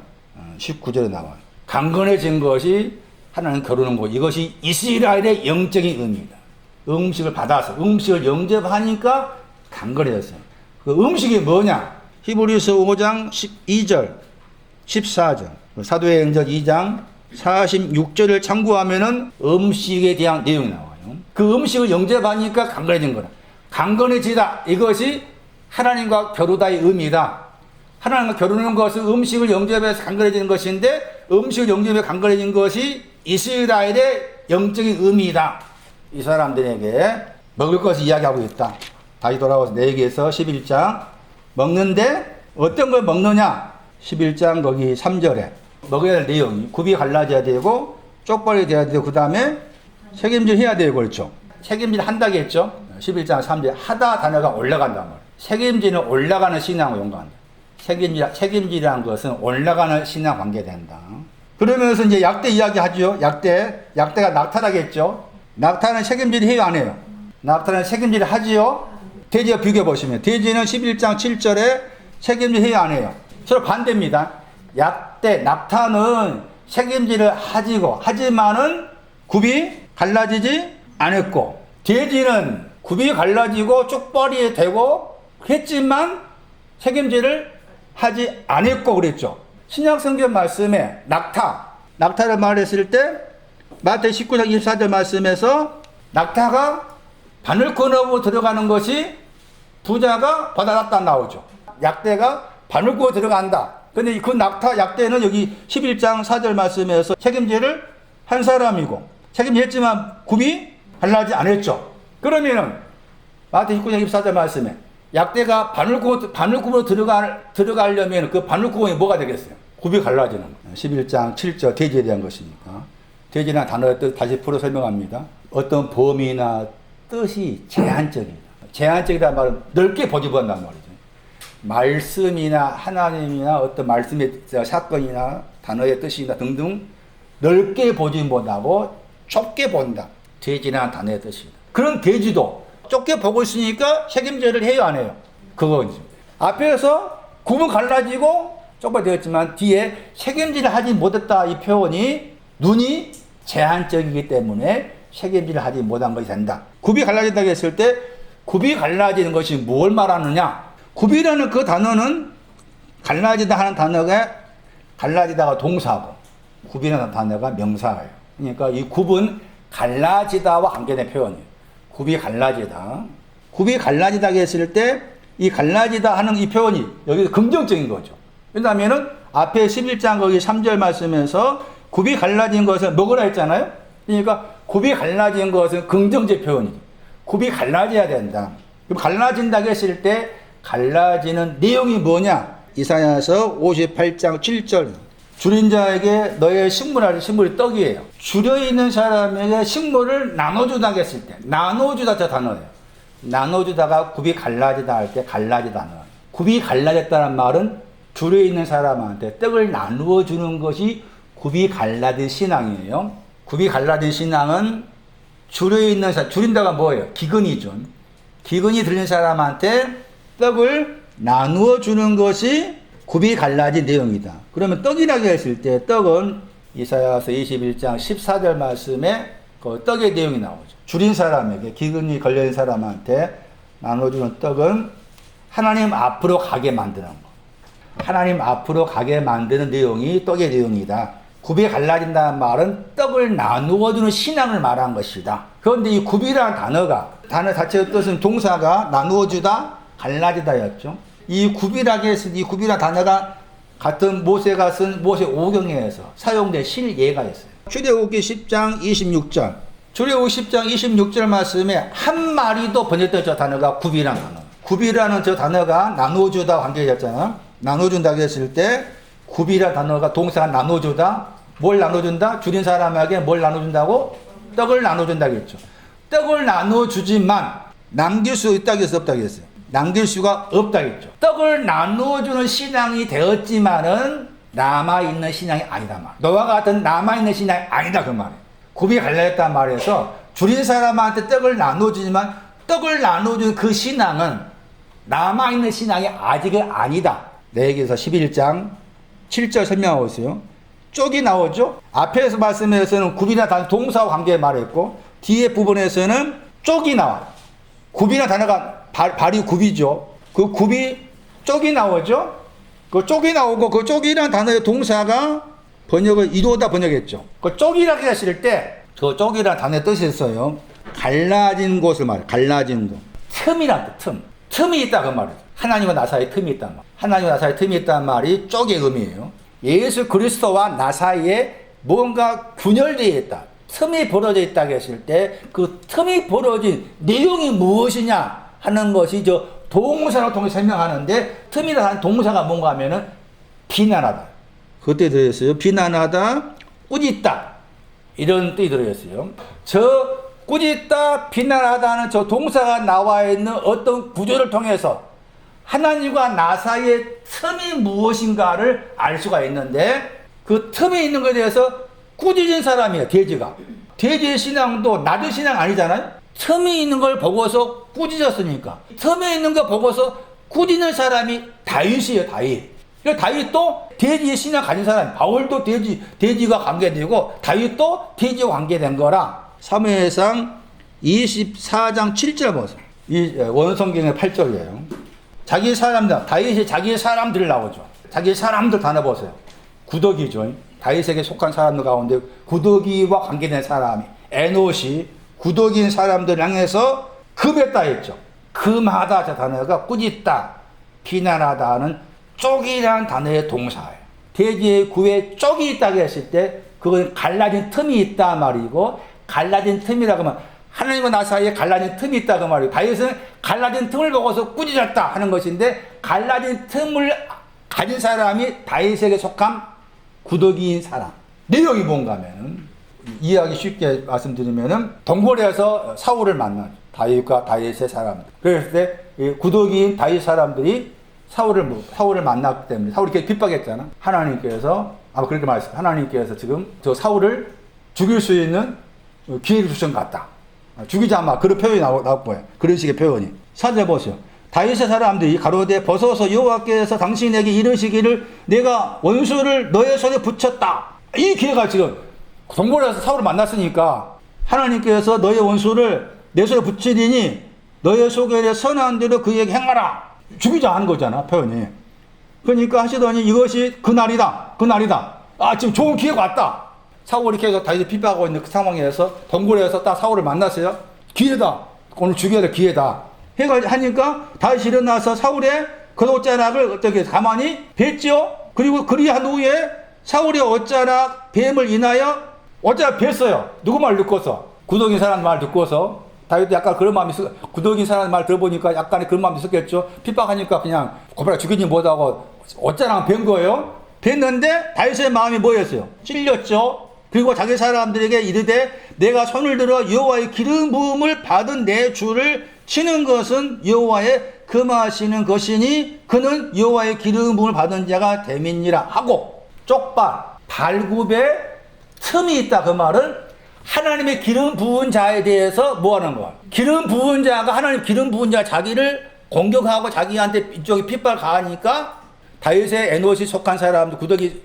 19절에 나와요. 강건해진 것이 하나님 겨루는 것. 이것이 이스라엘의 영적인 의미다. 음식을 받아서 음식을 영접하니까 강건해졌어요. 그 음식이 뭐냐? 히브리서 5장 12절 14절 사도행전 2장 46절을 참고하면은 음식에 대한 내용이 나와요. 그 음식을 영접하니까 강건해진 거다. 강건해지다. 이것이 하나님과 겨루다의 의미다. 하나님과 겨루는 것은 음식을 영접해서 강건해지는 것인데 음식을 영접해 강건해진 것이 이스라엘의 영적인 의미이다. 이 사람들에게 먹을 것을 이야기하고 있다. 다시 돌아와서 레위기에서 11장 먹는데 어떤 걸 먹느냐? 11장 거기 3절에 먹어야 될 내용이 굽이 갈라져야 되고 쪽발이 돼야 되고 그 다음에 책임질 해야 되고 그렇죠. 책임질 한다고 했죠. 11장 3절 하다 단어가 올라간단 말이에요. 책임질은 올라가는 신앙을 연구한다. 책임질이라는 것은 올라가는 신앙 관계된다. 그러면서 이제 약대 이야기 하죠. 약대가 낙타라겠죠. 낙타는 책임질 해요, 안 해요? 낙타는 책임질 하지요. 돼지와 비교해 보시면 돼지는 11장 7절에 책임질 해요, 안 해요? 서로 반대입니다. 낙타는 책임질을 하지만은 굽이 갈라지지 않았고 돼지는 굽이 갈라지고 쪽벌이 되고 했지만 책임질을 하지 않았고 그랬죠. 신약성경 말씀에 낙타를 말했을 때 마태복음 19장 24절 말씀에서 낙타가 바늘 끊어 들어가는 것이 부자가 받아놨다 나오죠. 약대가 바늘 구워 들어간다. 근데 그 약대는 여기 11장 4절 말씀에서 책임질을 한 사람이고 책임졌지만 굽이 갈라지지 않았죠. 그러면은 마태복음 19장 24절 말씀에 약대가 바늘굽으로 들어가려면 그 바늘구멍이 뭐가 되겠어요? 굽이 갈라지는 거예요. 11장 7절 돼지에 대한 것이니까. 돼지라는 단어의 뜻 다시 풀어 설명합니다. 어떤 범위나 뜻이 제한적이다. 제한적이라는 말은 넓게 보지본단 말이죠. 말씀이나 하나님이나 어떤 말씀의 사건이나 단어의 뜻이나 등등 넓게 보지 못하고 좁게 본다. 돼지라는 단어의 뜻입니다. 그런 돼지도 좁게 보고 있으니까 책임질을 해요, 안 해요? 그거지. 앞에서 굽은 갈라지고 좁게 되었지만 뒤에 책임질을 하지 못했다. 이 표현이 눈이 제한적이기 때문에 책임질을 하지 못한 것이 된다. 굽이 갈라진다고 했을 때 굽이 갈라지는 것이 뭘 말하느냐? 굽이라는 그 단어는 갈라지다 하는 단어가 갈라지다가 동사고 굽이라는 단어가 명사예요. 그러니까 이 굽은 갈라지다와 관계된 표현이에요. 굽이 갈라지다. 굽이 갈라지다고 했을 때 이 갈라지다 하는 이 표현이 여기서 긍정적인 거죠. 왜냐하면은 앞에 11장 거기 3절 말씀에서 굽이 갈라진 것을 먹으라 했잖아요. 그러니까 굽이 갈라진 것은 긍정적 표현이죠. 굽이 갈라져야 된다. 그럼 갈라진다고 했을 때 갈라지는 내용이 뭐냐? 이사야서 58장 7절 줄인 자에게 너의 식물이 떡이에요. 줄여 있는 사람에게 식물을 나눠주다 했을 때 나눠주다 저 단어예요. 나눠주다가 굽이 갈라지다 할 때 갈라지다 단어. 굽이 갈라졌다는 말은 줄여 있는 사람한테 떡을 나누어 주는 것이 굽이 갈라진 신앙이에요. 굽이 갈라진 신앙은 줄여 있는 사람, 줄인다가 뭐예요? 기근이죠. 기근이 들린 사람한테 떡을 나누어 주는 것이 굽이 갈라진 내용이다. 그러면 떡이라고 했을 때 떡은 이사야서 21장 14절 말씀에 그 떡의 내용이 나오죠. 줄인 사람에게 기근이 걸려있는 사람한테 나눠주는 떡은 하나님 앞으로 가게 만드는 거. 하나님 앞으로 가게 만드는 내용이 떡의 내용이다. 굽이 갈라진다는 말은 떡을 나누어주는 신앙을 말한 것이다. 그런데 이 굽이라는 단어 자체의 뜻은 동사가 나누어주다, 갈라지다였죠. 이 굽이라고 했을 때 이 굽이라는 단어가 같은 모세가 쓴 모세 오경에서 사용된 실예가 있어요. 출애굽기 10장 26절. 출애굽기 10장 26절 말씀에 한 마리도 번역된 저 단어가 굽이라는 단어. 굽이라는 저 단어가 나누어주다 관계였잖아. 나눠준다고 했을 때 굽이라는 단어가 동사가 나눠주다. 뭘 나눠준다? 줄인 사람에게 뭘 나눠준다고? 떡을 나눠준다고 했죠. 떡을 나눠주지만 남길 수 있다고 해서 없다고 했어요. 남길 수가 없다고 했죠. 떡을 나누어주는 신앙이 되었지만은 남아있는 신앙이 아니다 말. 너와 같은 남아있는 신앙이 아니다 그 말이에요. 굽이 갈라졌단 말에서 줄인 사람한테 떡을 나눠주지만 떡을 나눠주는 그 신앙은 남아있는 신앙이 아직은 아니다. 레위기서 11장 7절 설명하고 있어요. 쪽이 나오죠. 앞에서 말씀에서는 굽이나 단어 동사와 관계에 말했고 뒤에 부분에서는 쪽이 나와요. 굽이나 단어가 발이 굽이죠. 그 굽이 쪽이 나오죠. 그 쪽이 나오고 그 쪽이라는 단어의 동사가 번역을 이루어다 번역했죠. 그 쪽이라고 했을 때 그 쪽이라는 단어의 뜻이 있어요. 갈라진 곳을 말해요. 갈라진 곳. 틈이란 뜻, 틈. 틈이 있다 그 말이죠. 하나님과 나 사이에 틈이 있단 말. 하나님과 나 사이에 틈이 있다는 말이 쪽의 의미예요. 예수 그리스도와 나 사이에 뭔가 균열되어 있다. 틈이 벌어져 있다고 했을 때 그 틈이 벌어진 내용이 무엇이냐 하는 것이 저 동사를 통해 설명하는데 틈이라는 동사가 뭔가 하면은 비난하다. 그때 들어있어요. 비난하다, 꾸짖다. 이런 뜻이 들어있어요. 저 꾸짖다, 비난하다는 저 동사가 나와 있는 어떤 구조를 통해서 하나님과 나 사이의 틈이 무엇인가를 알 수가 있는데 그 틈이 있는 것에 대해서 꾸짖은 사람이에요. 돼지가. 돼지의 신앙도 나도 신앙 아니잖아요. 틈이 있는 걸 보고서 꾸짖었으니까. 틈이 있는 거 보고서 꾸짖는 사람이 다윗이에요. 다윗. 다윗도 돼지의 신앙 가진 사람. 바울도 돼지가 관계되고 다윗도 돼지와 관계된 거라. 사무엘상 24장 7절 보세요. 이 원성경의 8절이에요. 자기 사람들, 다윗이 자기 사람들 나오죠. 자기 사람들 단어 보세요. 구더기죠. 다윗에게 속한 사람들 가운데 구더기와 관계된 사람이 에노시 구더기인 사람들 향해서 금했다 했죠. 금하다 저 단어가 꾸짖다, 비난하다 하는 쪽이라는 단어의 동사예요. 돼지의 구에 쪽이 있다고 했을 때 그건 갈라진 틈이 있다 말이고 갈라진 틈이라고 하면 하나님과 나 사이에 갈라진 틈이 있다고 말이에요. 다윗은 갈라진 틈을 보고서 꾸짖었다 하는 것인데 갈라진 틈을 가진 사람이 다윗에게 속한 구더기인 사람. 내용이 뭔가 하면은 이해하기 쉽게 말씀드리면은 동굴에서 사울을 만나죠. 다윗과 다윗의 사람들. 그랬을 때 구더기인 다윗 사람들이 사울을 만났기 때문에 사울이 이렇게 핍박했잖아. 하나님께서 아마 그렇게 말했어요. 하나님께서 지금 저 사울을 죽일 수 있는 기회를 주신 것 같다. 죽이자 아마 그런 표현이 나올 거예요. 그런 식의 표현이. 찾아보세요. 다윗의 사람들이 가로되 벗어서 여호와께서 당신에게 이르시기를 내가 원수를 너의 손에 붙였다. 이 기회가 지금 동굴에서 사울을 만났으니까 하나님께서 너의 원수를 내 손에 붙이리니 너의 속에 선한 대로 그에게 행하라. 죽이자 하는 거잖아 표현이. 그러니까 하시더니 이것이 그날이다. 아 지금 좋은 기회가 왔다. 사울이 계속 다윗을 핍박하고 있는 그 상황에서 동굴에서 딱 사울을 만났어요. 기회다. 오늘 죽여야 될 기회다. 하니까 다윗이 일어나서 사울의 겉옷자락을 어떻게 가만히 뱄죠. 그리고 그리한 후에 사울이 옷자락 뱀을 인하여 옷자락 뱄어요. 누구 말 듣고서? 구더기인 사람 말 듣고서. 다윗도 약간 그런 마음이 구더기인 사람 말 들어보니까 약간의 그런 마음이 있었겠죠. 핍박하니까 그냥 고배라 죽이지 못하고 옷자락 벤 거예요. 뱄는데 다윗의 마음이 뭐였어요? 찔렸죠. 그리고 자기 사람들에게 이르되 내가 손을 들어 여호와의 기름 부음을 받은 내 주를 치는 것은 여호와의 금하시는 것이니 그는 여호와의 기름 부음을 받은 자가 됨이니라 하고 쪽발 발굽에 틈이 있다. 그 말은 하나님의 기름 부은 자에 대해서 뭐 하는 거야? 기름 부은 자가 하나님 기름 부은 자 자기를 공격하고 자기한테 이쪽에 핍박을 가하니까 다윗의 에노시 속한 사람들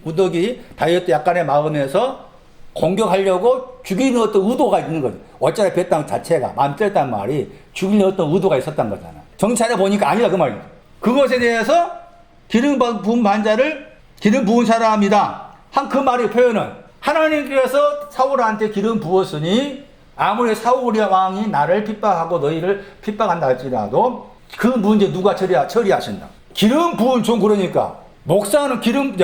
구덕이 다윗 약간의 마음에서 공격하려고 죽이는 어떤 의도가 있는 거죠. 어차피 뱃당 자체가 마음 찔렀단 말이 죽이는 어떤 의도가 있었던 거잖아. 정찰해 보니까 아니다 그 말이죠. 그것에 대해서 기름 부은 반자를 기름 부은 사람이다 한 그 말의 표현은 하나님께서 사울한테 기름 부었으니 아무리 사울 왕이 나를 핍박하고 너희를 핍박한다 할지라도 그 문제 누가 처리하신다. 기름 부은 종 그러니까 목사는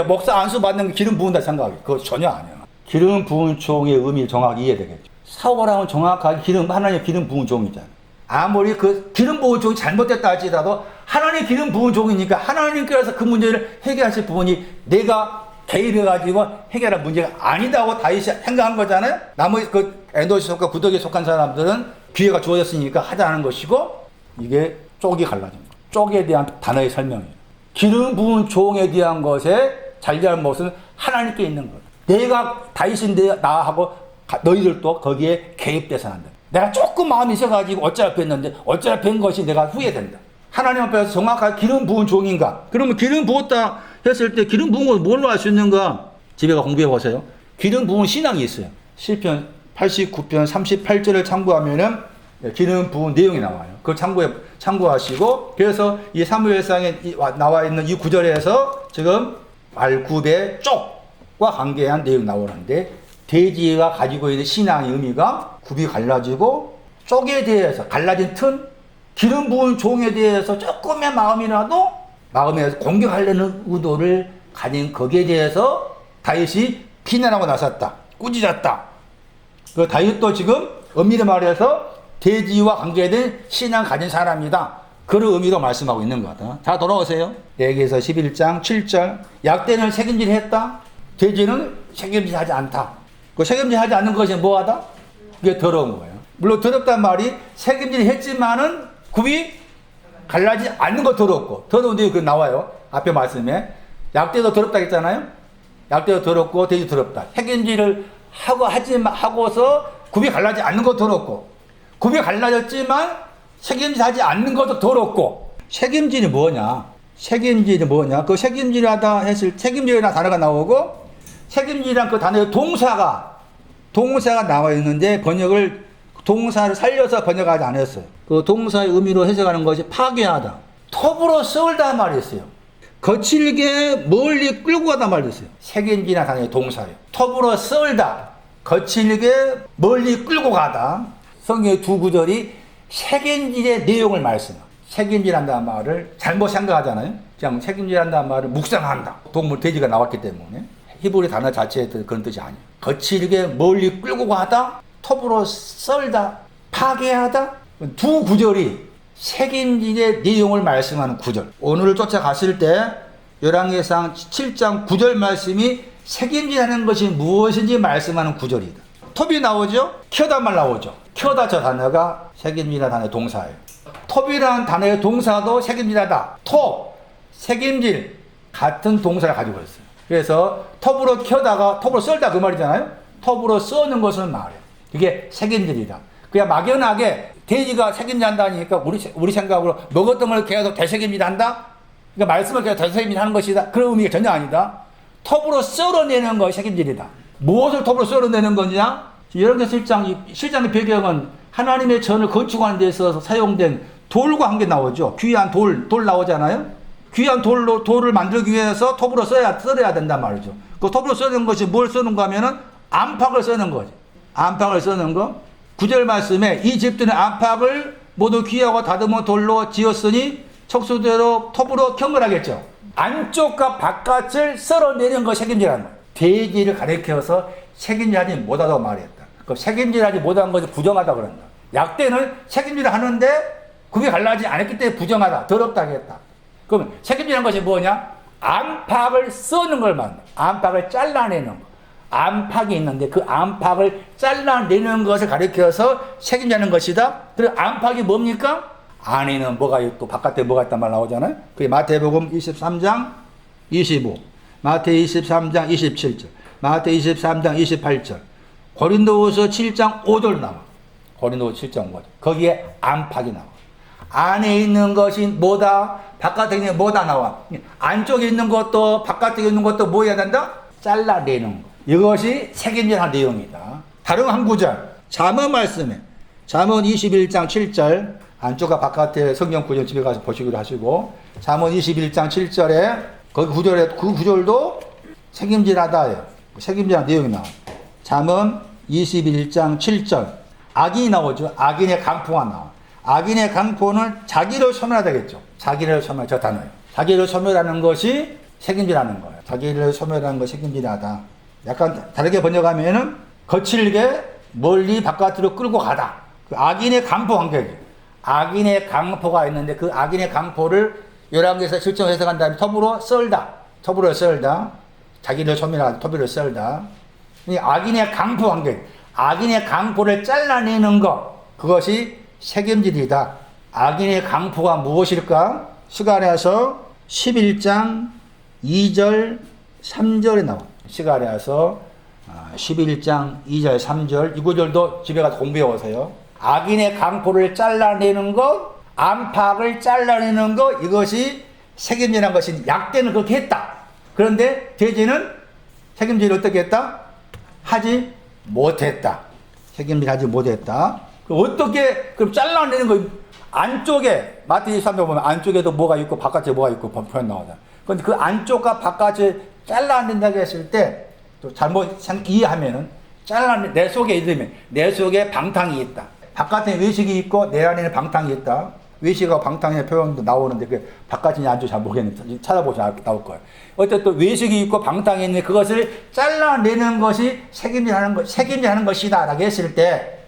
목사 안수 받는 게 기름 부은다 생각이 그거 전혀 아니야. 기름 부은 종의 의미 정확히 이해되겠죠. 사울왕은 정확하게 하나님의 기름 부은 종이잖아. 아무리 그 기름 부은 종이 잘못됐다 할지라도 하나님 기름 부은 종이니까 하나님께서 그 문제를 해결하실 부분이 내가 개입해가지고 해결할 문제가 아니다고 다윗이 생각한 거잖아요. 나머지 그 에노시 속과 구덕에 속한 사람들은 기회가 주어졌으니까 하자는 것이고 이게 쪽이 갈라진 거예요. 쪽에 대한 단어의 설명이에요. 기름 부은 종에 대한 것의 잘잘못은 하나님께 있는 거예요. 내가 다윗인데 나하고 너희들도 거기에 개입돼서는 안 돼. 내가 조금 마음이 있어가지고 어찌할 뺐는데 어찌할 뺀 것이 내가 후회된다. 하나님 앞에서 정확하게 기름 부은 종인가? 그러면 기름 부었다 했을 때 기름 부은 걸 뭘로 알 수 있는가? 집에 가 공부해 보세요. 기름 부은 신앙이 있어요. 시편 89편 38절을 참고하면은 기름 부은 내용이 나와요. 그걸 참고하시고 그래서 이 사무엘상에 나와 있는 이 구절에서 지금 말굽의 쪽과 관계한 내용이 나오는데 돼지가 가지고 있는 신앙의 의미가 굽이 갈라지고 쪽에 대해서 갈라진 틈 기름 부은 종에 대해서 조금의 마음이라도 마음에서 공격하려는 의도를 가진 거기에 대해서 다윗이 피난하고 나섰다. 꾸짖었다. 그 다윗도 지금 엄밀히 말해서 돼지와 관계된 신앙 가진 사람이다. 그런 의미로 말씀하고 있는 거다. 자 돌아오세요. 레위기서 11장 7절 약대는 책임질 했다. 돼지는 책임질하지 않다. 그 책임질하지 않는 것이 뭐하다? 그게 더러운 거예요. 물론 더럽단 말이 책임질 했지만은 굽이 갈라지 않는 거 더럽고 더러운 데그 나와요. 앞에 말씀에 약대도 더럽다 했잖아요. 약대도 더럽고 돼지 더럽다. 책임질을 하고서 굽이 갈라지 않는 거 더럽고 굽이 갈라졌지만 책임질하지 않는 것도 더럽고 책임질이 뭐냐? 그 책임질하다 했을 책임질이라는 단어가 나오고 책임질이란 그 단어의 동사가 나와 있는데 동사를 살려서 번역하지 않았어요. 그 동사의 의미로 해석하는 것이 파괴하다. 톱으로 썰다 말이 있어요. 거칠게 멀리 끌고 가다 말이 있어요. 책임질이라는 단어의 동사예요. 톱으로 썰다. 거칠게 멀리 끌고 가다. 성경의 두 구절이 책임질의 내용을 말씀해요. 책임질한다는 말을 잘못 생각하잖아요. 그냥 책임질한다는 말을 묵상한다. 동물 돼지가 나왔기 때문에. 히브리 단어 자체에 그런 뜻이 아니에요. 거칠게 멀리 끌고 가다, 톱으로 썰다, 파괴하다. 두 구절이 책임질의 내용을 말씀하는 구절. 오늘을 쫓아갔을 때 열왕기상 7장 9절 말씀이 책임질하는 것이 무엇인지 말씀하는 구절이다. 톱이 나오죠? 키우다 말 나오죠? 키우다 저 단어가 책임질이라는 단어의 동사예요. 톱이라는 단어의 동사도 책임질하다. 톱, 책임질 같은 동사를 가지고 있어요. 그래서 톱으로 키우다가 톱으로 썰다 그 말이잖아요. 톱으로 써는 것은 말이에요. 그게 책임질이다. 그냥 막연하게 돼지가 책임진다니까 우리 생각으로 먹었던 걸 계속 되책임질한다? 그러니까 말씀을 계속 되책임질하는 것이다. 그런 의미가 전혀 아니다. 톱으로 썰어내는 것이 책임질이다. 무엇을 톱으로 썰어내는 거냐? 열왕기서 실장의 배경은 하나님의 전을 건축하는 데 있어서 사용된 돌과 함께 나오죠. 귀한 돌 나오잖아요. 귀한 돌을 만들기 위해서 톱으로 썰어야 된단 말이죠. 그 톱으로 썰는 것이 뭘 썰는가 하면은 안팎을 썰는 거지. 안팎을 썰는 거. 9절 말씀에 이 집들은 안팎을 모두 귀하고 다듬은 돌로 지었으니 척수대로 톱으로 경건하겠죠. 안쪽과 바깥을 썰어내는 거 책임지라는 거예요. 돼지를 가리켜서 책임질하지 못하다고 말했다. 그 책임질하지 못한 것을 부정하다 그런다. 약대는 책임질을 하는데 그게 갈라지지 않았기 때문에 부정하다. 더럽다 하겠다. 그러면 책임질하는 것이 뭐냐? 안팎을 써는 걸 말한다. 안팎을 잘라내는 거. 안팎이 있는데 그 안팎을 잘라내는 것을 가리켜서 책임지는 것이다. 그리고 안팎이 뭡니까? 안에는 뭐가 있고 바깥에 뭐가 있단 말 나오잖아요. 그게 마태복음 23장 25, 마태 23장 27절, 마태 23장 28절, 고린도후서 7장 5절 나와. 고린도후서 7장 5절. 거기에 안팎이 나와. 안에 있는 것이 뭐다? 바깥에 있는 게 뭐다 나와? 안쪽에 있는 것도 바깥에 있는 것도 뭐 해야 된다? 잘라내는 거. 이것이 책임져야 할 내용이다. 다른 한 구절. 잠언 말씀에 잠언 21장 7절 안쪽과 바깥에 성경 구절 집에 가서 보시기로 하시고 잠언 21장 7절에 그 구절도 책임질하다예요. 책임질한 내용이 나와요. 잠언 21장 7절 악인이 나오죠. 악인의 강포가 나와. 악인의 강포는 자기를 소멸하다겠죠. 자기를 소멸 저 단어예요. 자기를 소멸하는 것이 책임질하는 거예요. 자기를 소멸하는 것이 책임질하다. 약간 다르게 번역하면은 거칠게 멀리 바깥으로 끌고 가다. 그 악인의 강포 관계죠. 악인의 강포가 있는데 그 악인의 강포를 열왕기에서 실정 해석한 다음에 톱으로 썰다. 자기를 소멸하다. 톱으로 썰다. 이 악인의 강포 관계. 악인의 강포를 잘라내는 것. 그것이 책임질이다. 악인의 강포가 무엇일까? 시가랴서 11장 2절 3절에 나와. 시가랴서 11장 2절 3절 이 구절도 집에 가서 공부해 오세요. 악인의 강포를 잘라내는 것, 안팎을 잘라내는 것, 이것이 책임지는 것이 약대는 그렇게 했다. 그런데 돼지는 책임질을 어떻게 했다? 하지 못했다. 책임질 하지 못했다. 어떻게 그럼 잘라내는 거 안쪽에 마태복음 3장 보면 안쪽에도 뭐가 있고 바깥에 뭐가 있고 표현 나오잖아. 그런데 그 안쪽과 바깥을 잘라낸다고 했을 때 또 잘못 이해하면은 내 속에 있으면 내 속에 방탕이 있다. 바깥에 외식이 있고 내 안에는 방탕이 있다. 외식과 방탕의 표현도 나오는데 그 바깥인지 안쪽인지 잘 모르겠는데 찾아보시면 나올 거예요. 어쨌든 외식이 있고 방탕이 있는데 그것을 잘라내는 것이 책임질하는 것이다 라고 했을 때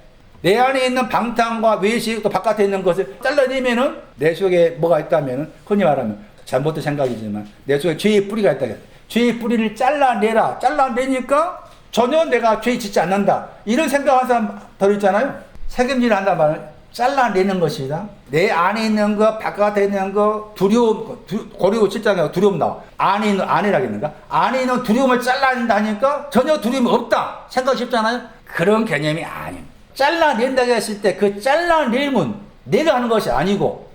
내 안에 있는 방탕과 외식 또 바깥에 있는 것을 잘라내면은 내 속에 뭐가 있다면은 흔히 말하면 잘못된 생각이지만 내 속에 죄의 뿌리가 있다. 죄의 뿌리를 잘라내라. 잘라내니까 전혀 내가 죄 짓지 않는다. 이런 생각하는 사람 더 있잖아요. 책임질 한단 말은 잘라내는 것이다. 내 안에 있는 거, 바깥에 있는 거, 두려움, 고리고 7장에 두려움 나와. 안에라겠는가? 안에 있는 두려움을 잘라낸다니까 전혀 두려움이 없다. 생각이 쉽잖아요. 그런 개념이 아닙니다. 잘라낸다고 했을 때 그 잘라내면 내가 하는 것이 아니고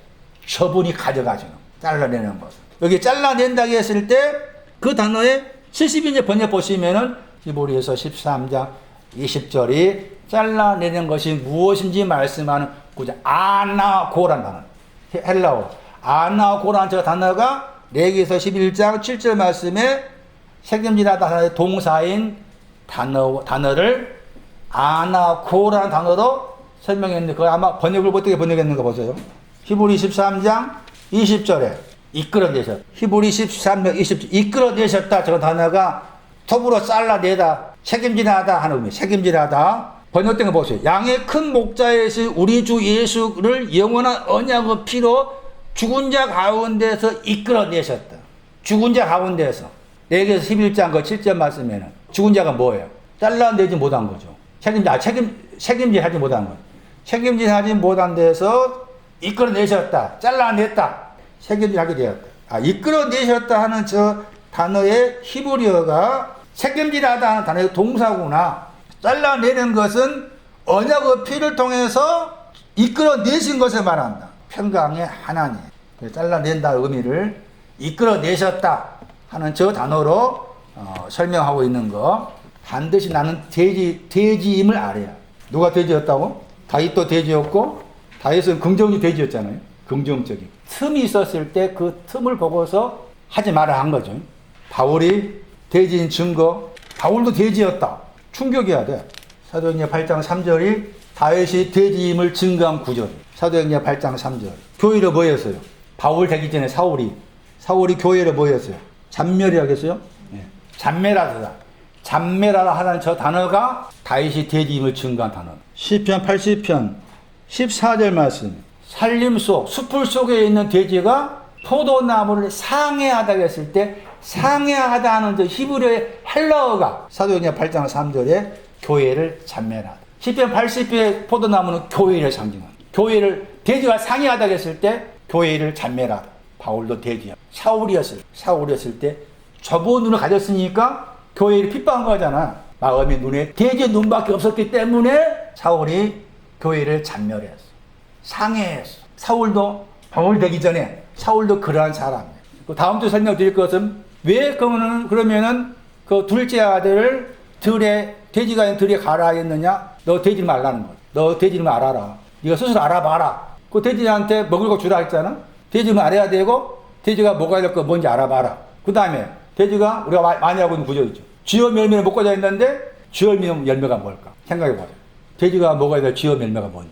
저분이 가져가시는 잘라내는 것. 여기 잘라낸다고 했을 때 그 단어에 70인제 번역 보시면은 히브리서 13장 20절이 잘라내는 것이 무엇인지 말씀하는 구절 아나고라는 단어. 헬라어 아나고라는 저 단어가 레위기서 11장 7절 말씀에 책임지다 단어의 동사인 단어를 아나고라는 단어로 설명했는데 그거 아마 번역을 어떻게 번역했는가 보세요. 히브리 13장 20절에 이끌어내셨다. 히브리 13장 20절 이끌어내셨다. 저 단어가 톱으로 잘라내다 책임지하다 하는 의미. 책임지하다. 번역된 거 보세요. 양의 큰 목자이신 우리 주 예수를 영원한 언약의 피로 죽은 자 가운데서 이끌어내셨다. 죽은 자 가운데서. 레위기서 11장 그 7절 말씀에는 죽은 자가 뭐예요? 잘라내지 못한 거죠. 책임질하지 못한 거예요. 책임질하지 못한 데서 이끌어내셨다. 잘라냈다. 책임질하게 되었다. 이끌어내셨다 하는 저 단어의 히브리어가 책임질하다 하는 단어의 동사구나. 잘라내는 것은 언약의 피를 통해서 이끌어내신 것을 말한다. 평강의 하나님. 잘라낸다 의미를 이끌어내셨다 하는 저 단어로 설명하고 있는 거. 반드시 나는 돼지임을 알아야. 누가 돼지였다고? 다윗도 돼지였고 다윗은 긍정이 돼지였잖아요. 긍정적인. 틈이 있었을 때 그 틈을 보고서 하지 마라 한 거죠. 바울이 돼지인 증거. 바울도 돼지였다. 충격이어야 돼. 사도행전 8장 3절이 다윗이 돼지임을 증거한 구절. 사도행전 8장 3절. 교회를 뭐 했어요? 바울 되기 전에 사울이 교회를 뭐 했어요? 잔멸이라겠어요? 네. 잔멸하다. 잔멸하라 하는 저 단어가 다윗이 돼지임을 증거한 단어. 시편 80편 14절 말씀. 산림속, 숲을 속에 있는 돼지가 포도나무를 상해하다고 했을 때 상해하다 하는 저 히브리어의 헬라어가 사도행전 8장 3절에 교회를 잔멸하다. 시편 80편의 포도나무는 교회를 상징합니다. 교회를 돼지가 상해하다고 했을 때 교회를 잔멸하다. 바울도 돼지야. 사울이었을 때 좁은 눈을 가졌으니까 교회를 핍박한 거잖아. 마음의 눈에 돼지의 눈밖에 없었기 때문에 사울이 교회를 잔멸했어. 상해했어. 사울도 바울 되기 전에 사울도 그러한 사람이에요. 그 다음 주 설명드릴 것은 왜 그러면은 그 둘째 아들을 돼지가 있는 들에 가라 했느냐? 너 돼지 말라는 거야. 너 돼지를 알아라. 네가 스스로 알아봐라. 그 돼지한테 먹을 거 주라 했잖아. 돼지는 알아야 되고 돼지가 먹어야 될 거 뭔지 알아봐라. 그 다음에 돼지가 우리가 많이 하고 있는 구조이죠. 쥐어 열매를 먹고자 했는데 쥐어 열매가 뭘까? 생각해보세요. 돼지가 먹어야 될 쥐어 열매가 뭔지.